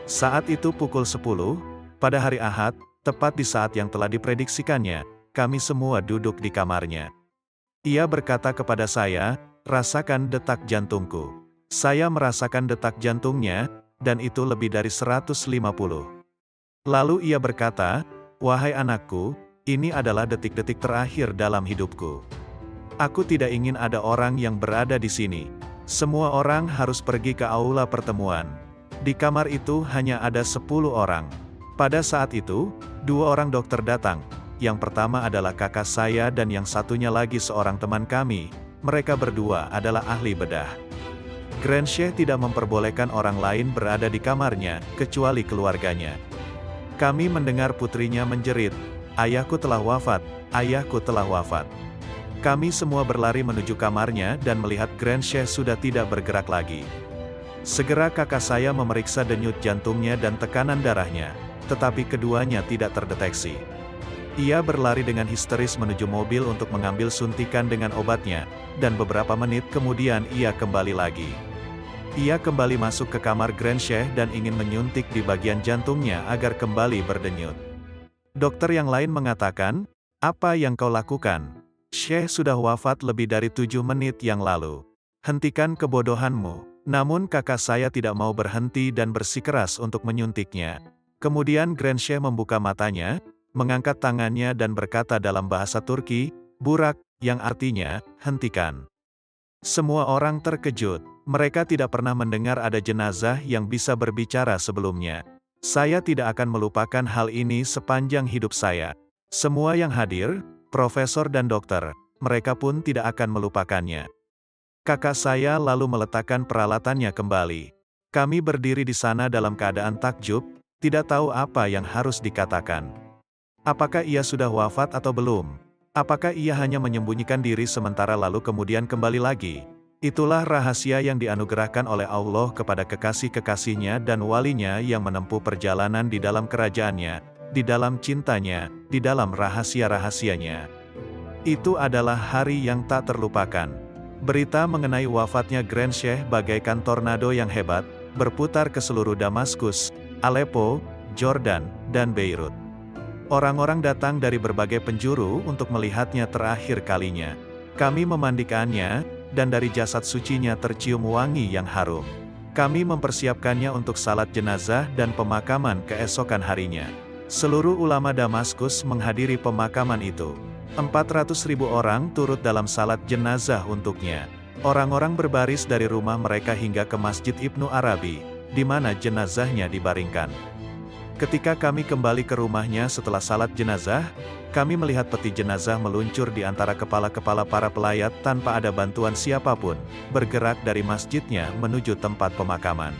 Saat itu pukul 10, pada hari Ahad, tepat di saat yang telah diprediksikannya, kami semua duduk di kamarnya. Ia berkata kepada saya, "Rasakan detak jantungku." Saya merasakan detak jantungnya, dan itu lebih dari 150. Lalu ia berkata, "Wahai anakku, ini adalah detik-detik terakhir dalam hidupku. Aku tidak ingin ada orang yang berada di sini. Semua orang harus pergi ke aula pertemuan." Di kamar itu hanya ada 10 orang. Pada saat itu, 2 orang dokter datang. Yang pertama adalah kakak saya dan yang satunya lagi seorang teman kami. Mereka berdua adalah ahli bedah. Grand Sheikh tidak memperbolehkan orang lain berada di kamarnya, kecuali keluarganya. Kami mendengar putrinya menjerit, "Ayahku telah wafat, ayahku telah wafat." Kami semua berlari menuju kamarnya dan melihat Grand Sheikh sudah tidak bergerak lagi. Segera kakak saya memeriksa denyut jantungnya dan tekanan darahnya, tetapi keduanya tidak terdeteksi. Ia berlari dengan histeris menuju mobil untuk mengambil suntikan dengan obatnya, dan beberapa menit kemudian ia kembali lagi. Ia kembali masuk ke kamar Grand Sheikh dan ingin menyuntik di bagian jantungnya agar kembali berdenyut. Dokter yang lain mengatakan, "Apa yang kau lakukan? Sheikh sudah wafat lebih dari 7 menit yang lalu. Hentikan kebodohanmu." Namun kakak saya tidak mau berhenti dan bersikeras untuk menyuntiknya. Kemudian Grand Sheikh membuka matanya, mengangkat tangannya dan berkata dalam bahasa Turki, "Burak," yang artinya, "hentikan." Semua orang terkejut. Mereka tidak pernah mendengar ada jenazah yang bisa berbicara sebelumnya. Saya tidak akan melupakan hal ini sepanjang hidup saya. Semua yang hadir, profesor dan dokter, mereka pun tidak akan melupakannya. Kakak saya lalu meletakkan peralatannya kembali. Kami berdiri di sana dalam keadaan takjub, tidak tahu apa yang harus dikatakan. Apakah ia sudah wafat atau belum? Apakah ia hanya menyembunyikan diri sementara lalu kemudian kembali lagi? Itulah rahasia yang dianugerahkan oleh Allah kepada kekasih-kekasihnya dan walinya yang menempuh perjalanan di dalam kerajaannya, di dalam cintanya, di dalam rahasia-rahasianya. Itu adalah hari yang tak terlupakan. Berita mengenai wafatnya Grand Sheikh bagaikan tornado yang hebat, berputar ke seluruh Damaskus, Aleppo, Jordan, dan Beirut. Orang-orang datang dari berbagai penjuru untuk melihatnya terakhir kalinya. Kami memandikannya, dan dari jasad sucinya tercium wangi yang harum. Kami mempersiapkannya untuk salat jenazah dan pemakaman keesokan harinya. Seluruh ulama Damaskus menghadiri pemakaman itu. 400.000 orang turut dalam salat jenazah untuknya. Orang-orang berbaris dari rumah mereka hingga ke Masjid Ibnu Arabi, di mana jenazahnya dibaringkan. Ketika kami kembali ke rumahnya setelah salat jenazah, kami melihat peti jenazah meluncur di antara kepala-kepala para pelayat tanpa ada bantuan siapapun, bergerak dari masjidnya menuju tempat pemakaman.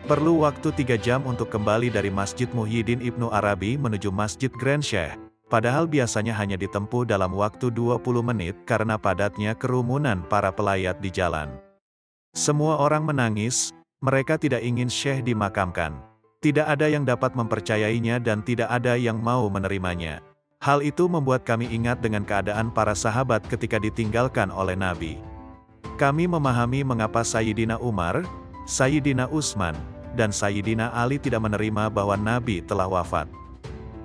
Perlu waktu 3 jam untuk kembali dari Masjid Muhyiddin Ibnu Arabi menuju Masjid Grand Sheikh, padahal biasanya hanya ditempuh dalam waktu 20 menit karena padatnya kerumunan para pelayat di jalan. Semua orang menangis, mereka tidak ingin Syekh dimakamkan. Tidak ada yang dapat mempercayainya dan tidak ada yang mau menerimanya. Hal itu membuat kami ingat dengan keadaan para sahabat ketika ditinggalkan oleh Nabi. Kami memahami mengapa Sayyidina Umar, Sayyidina Utsman, dan Sayyidina Ali tidak menerima bahwa Nabi telah wafat.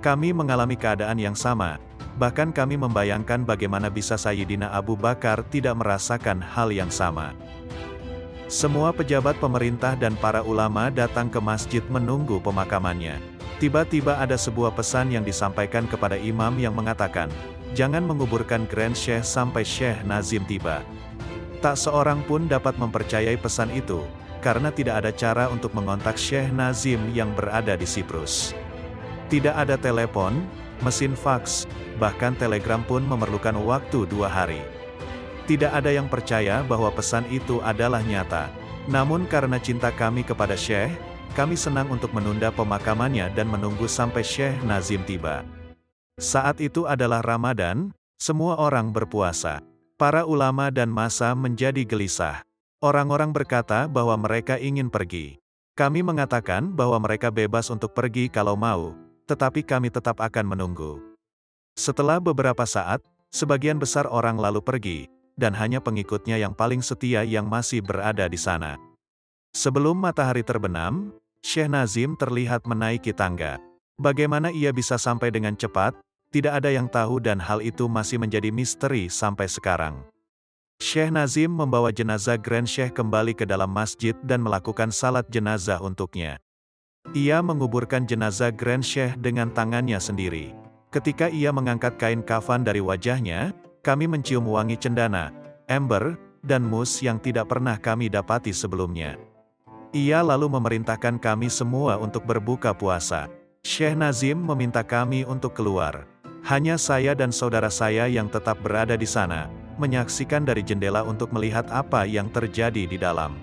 Kami mengalami keadaan yang sama, bahkan kami membayangkan bagaimana bisa Sayyidina Abu Bakar tidak merasakan hal yang sama. Semua pejabat pemerintah dan para ulama datang ke masjid menunggu pemakamannya. Tiba-tiba ada sebuah pesan yang disampaikan kepada imam yang mengatakan, jangan menguburkan Grand Sheikh sampai Syekh Nazim tiba. Tak seorang pun dapat mempercayai pesan itu, karena tidak ada cara untuk mengontak Syekh Nazim yang berada di Siprus. Tidak ada telepon, mesin fax, bahkan telegram pun memerlukan waktu 2 hari. Tidak ada yang percaya bahwa pesan itu adalah nyata. Namun karena cinta kami kepada Syekh, kami senang untuk menunda pemakamannya dan menunggu sampai Syekh Nazim tiba. Saat itu adalah Ramadan, semua orang berpuasa. Para ulama dan massa menjadi gelisah. Orang-orang berkata bahwa mereka ingin pergi. Kami mengatakan bahwa mereka bebas untuk pergi kalau mau, tetapi kami tetap akan menunggu. Setelah beberapa saat, sebagian besar orang lalu pergi, dan hanya pengikutnya yang paling setia yang masih berada di sana. Sebelum matahari terbenam, Syekh Nazim terlihat menaiki tangga. Bagaimana ia bisa sampai dengan cepat, tidak ada yang tahu dan hal itu masih menjadi misteri sampai sekarang. Syekh Nazim membawa jenazah Grand Sheikh kembali ke dalam masjid dan melakukan salat jenazah untuknya. Ia menguburkan jenazah Grand Sheikh dengan tangannya sendiri. Ketika ia mengangkat kain kafan dari wajahnya, kami mencium wangi cendana, ember, dan mus yang tidak pernah kami dapati sebelumnya. Ia lalu memerintahkan kami semua untuk berbuka puasa. Syekh Nazim meminta kami untuk keluar. Hanya saya dan saudara saya yang tetap berada di sana, menyaksikan dari jendela untuk melihat apa yang terjadi di dalam.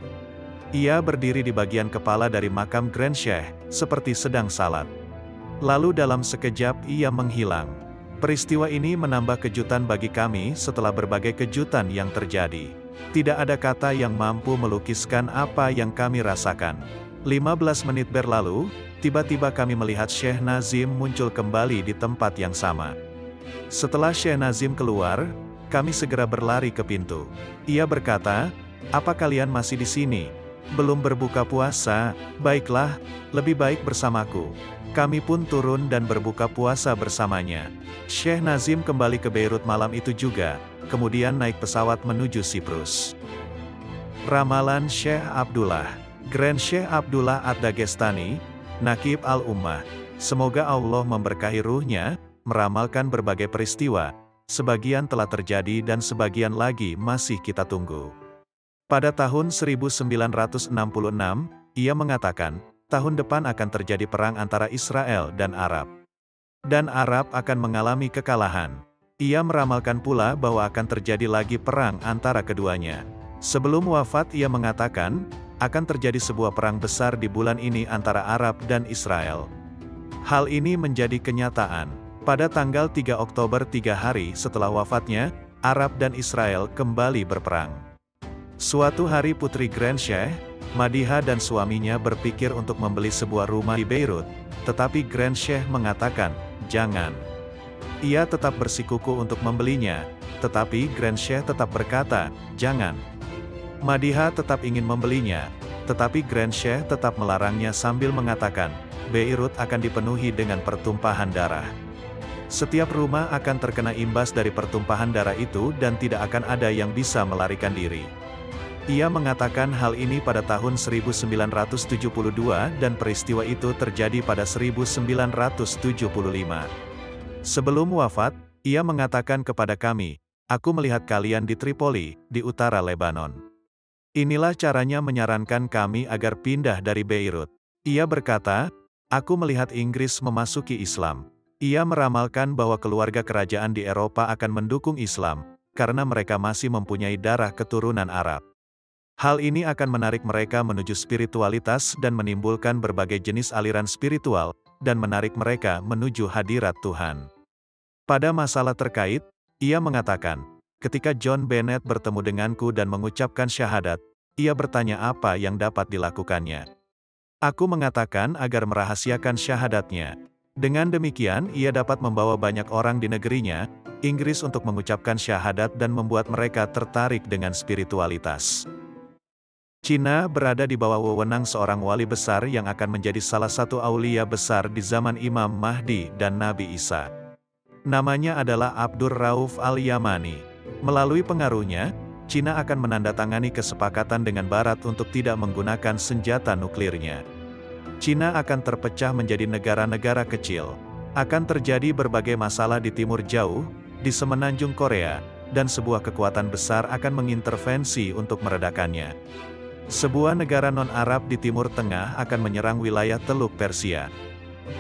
Ia berdiri di bagian kepala dari makam Grand Sheikh, seperti sedang salat. Lalu dalam sekejap ia menghilang. Peristiwa ini menambah kejutan bagi kami setelah berbagai kejutan yang terjadi. Tidak ada kata yang mampu melukiskan apa yang kami rasakan. 15 menit berlalu, tiba-tiba kami melihat Syekh Nazim muncul kembali di tempat yang sama. Setelah Syekh Nazim keluar, kami segera berlari ke pintu. Ia berkata, "Apa kalian masih di sini? Belum berbuka puasa? Baiklah, lebih baik bersamaku." Kami pun turun dan berbuka puasa bersamanya. Syekh Nazim kembali ke Beirut malam itu juga, kemudian naik pesawat menuju Siprus. Ramalan Syekh Abdullah. Grand Syekh Abdullah Ad-Dagestani, Naqib Al-Ummah. Semoga Allah memberkahi ruhnya, meramalkan berbagai peristiwa. Sebagian telah terjadi dan sebagian lagi masih kita tunggu. Pada tahun 1966, ia mengatakan, tahun depan akan terjadi perang antara Israel dan Arab. Dan Arab akan mengalami kekalahan. Ia meramalkan pula bahwa akan terjadi lagi perang antara keduanya. Sebelum wafat ia mengatakan, akan terjadi sebuah perang besar di bulan ini antara Arab dan Israel. Hal ini menjadi kenyataan. Pada tanggal 3 Oktober 3 hari setelah wafatnya, Arab dan Israel kembali berperang. Suatu hari putri Grand Sheikh, Madiha dan suaminya berpikir untuk membeli sebuah rumah di Beirut, tetapi Grand Sheikh mengatakan, jangan. Ia tetap bersikukuh untuk membelinya, tetapi Grand Sheikh tetap berkata, jangan. Madiha tetap ingin membelinya, tetapi Grand Sheikh tetap melarangnya sambil mengatakan, Beirut akan dipenuhi dengan pertumpahan darah. Setiap rumah akan terkena imbas dari pertumpahan darah itu dan tidak akan ada yang bisa melarikan diri. Ia mengatakan hal ini pada tahun 1972 dan peristiwa itu terjadi pada 1975. Sebelum wafat, ia mengatakan kepada kami, aku melihat kalian di Tripoli, di utara Lebanon. Inilah caranya menyarankan kami agar pindah dari Beirut. Ia berkata, aku melihat Inggris memasuki Islam. Ia meramalkan bahwa keluarga kerajaan di Eropa akan mendukung Islam, karena mereka masih mempunyai darah keturunan Arab. Hal ini akan menarik mereka menuju spiritualitas dan menimbulkan berbagai jenis aliran spiritual, dan menarik mereka menuju hadirat Tuhan. Pada masalah terkait, ia mengatakan, ketika John Bennett bertemu denganku dan mengucapkan syahadat, ia bertanya apa yang dapat dilakukannya. Aku mengatakan agar merahasiakan syahadatnya. Dengan demikian, ia dapat membawa banyak orang di negerinya, Inggris untuk mengucapkan syahadat dan membuat mereka tertarik dengan spiritualitas. Cina berada di bawah wewenang seorang wali besar yang akan menjadi salah satu aulia besar di zaman Imam Mahdi dan Nabi Isa. Namanya adalah Abdur Rauf Al-Yamani. Melalui pengaruhnya, Cina akan menandatangani kesepakatan dengan Barat untuk tidak menggunakan senjata nuklirnya. Cina akan terpecah menjadi negara-negara kecil. Akan terjadi berbagai masalah di Timur Jauh, di semenanjung Korea, dan sebuah kekuatan besar akan mengintervensi untuk meredakannya. Sebuah negara non-Arab di Timur Tengah akan menyerang wilayah Teluk Persia.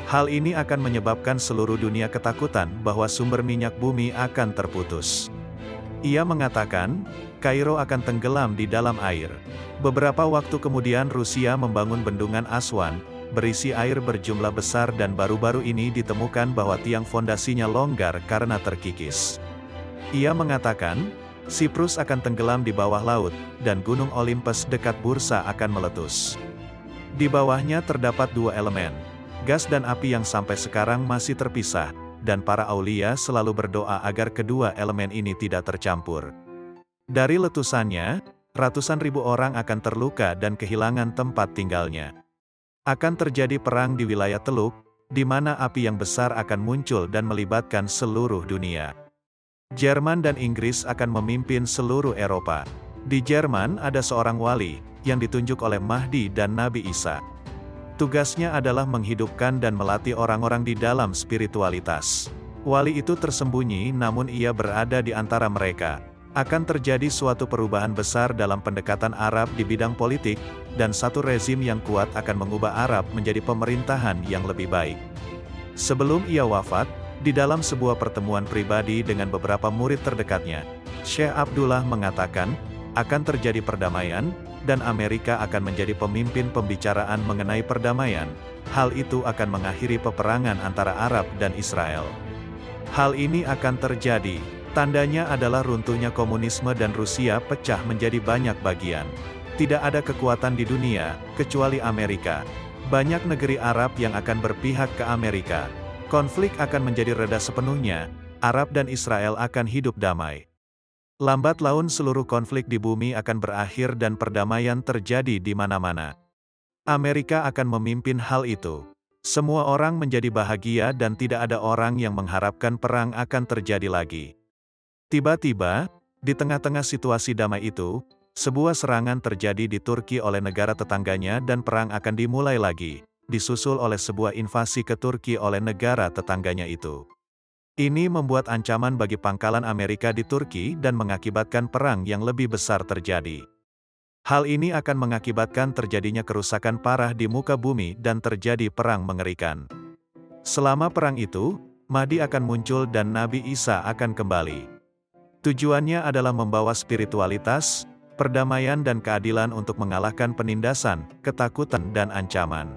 Hal ini akan menyebabkan seluruh dunia ketakutan bahwa sumber minyak bumi akan terputus. Ia mengatakan, Kairo akan tenggelam di dalam air. Beberapa waktu kemudian Rusia membangun bendungan Aswan, berisi air berjumlah besar dan baru-baru ini ditemukan bahwa tiang fondasinya longgar karena terkikis. Ia mengatakan, Siprus akan tenggelam di bawah laut, dan Gunung Olympus dekat Bursa akan meletus. Di bawahnya terdapat dua elemen, gas dan api yang sampai sekarang masih terpisah, dan para aulia selalu berdoa agar kedua elemen ini tidak tercampur. Dari letusannya, ratusan ribu orang akan terluka dan kehilangan tempat tinggalnya. Akan terjadi perang di wilayah Teluk, di mana api yang besar akan muncul dan melibatkan seluruh dunia. Jerman dan Inggris akan memimpin seluruh Eropa. Di Jerman ada seorang wali, yang ditunjuk oleh Mahdi dan Nabi Isa. Tugasnya adalah menghidupkan dan melatih orang-orang di dalam spiritualitas. Wali itu tersembunyi namun ia berada di antara mereka. Akan terjadi suatu perubahan besar dalam pendekatan Arab di bidang politik, dan satu rezim yang kuat akan mengubah Arab menjadi pemerintahan yang lebih baik. Sebelum ia wafat, di dalam sebuah pertemuan pribadi dengan beberapa murid terdekatnya, Syekh Abdullah mengatakan, akan terjadi perdamaian, dan Amerika akan menjadi pemimpin pembicaraan mengenai perdamaian. Hal itu akan mengakhiri peperangan antara Arab dan Israel. Hal ini akan terjadi. Tandanya adalah runtuhnya komunisme dan Rusia pecah menjadi banyak bagian. Tidak ada kekuatan di dunia, kecuali Amerika. Banyak negeri Arab yang akan berpihak ke Amerika. Konflik akan menjadi reda sepenuhnya, Arab dan Israel akan hidup damai. Lambat laun seluruh konflik di bumi akan berakhir dan perdamaian terjadi di mana-mana. Amerika akan memimpin hal itu. Semua orang menjadi bahagia dan tidak ada orang yang mengharapkan perang akan terjadi lagi. Tiba-tiba, di tengah-tengah situasi damai itu, sebuah serangan terjadi di Turki oleh negara tetangganya dan perang akan dimulai lagi, disusul oleh sebuah invasi ke Turki oleh negara tetangganya itu. Ini membuat ancaman bagi pangkalan Amerika di Turki dan mengakibatkan perang yang lebih besar terjadi. Hal ini akan mengakibatkan terjadinya kerusakan parah di muka bumi dan terjadi perang mengerikan. Selama perang itu, Mahdi akan muncul dan Nabi Isa akan kembali. Tujuannya adalah membawa spiritualitas, perdamaian dan keadilan untuk mengalahkan penindasan, ketakutan dan ancaman.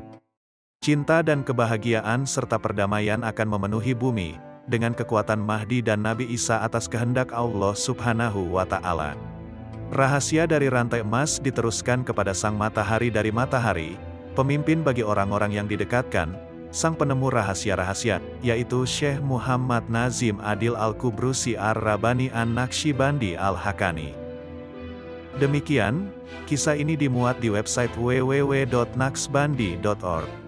Cinta dan kebahagiaan serta perdamaian akan memenuhi bumi, dengan kekuatan Mahdi dan Nabi Isa atas kehendak Allah Subhanahu wa Ta'ala. Rahasia dari rantai emas diteruskan kepada sang matahari dari matahari, pemimpin bagi orang-orang yang didekatkan, sang penemu rahasia-rahasia, yaitu Syekh Muhammad Nazim Adil Al-Kubrusi Ar-Rabani An-Naqsyibandi Al-Hakani. Demikian, kisah ini dimuat di website www.naqsbandi.org.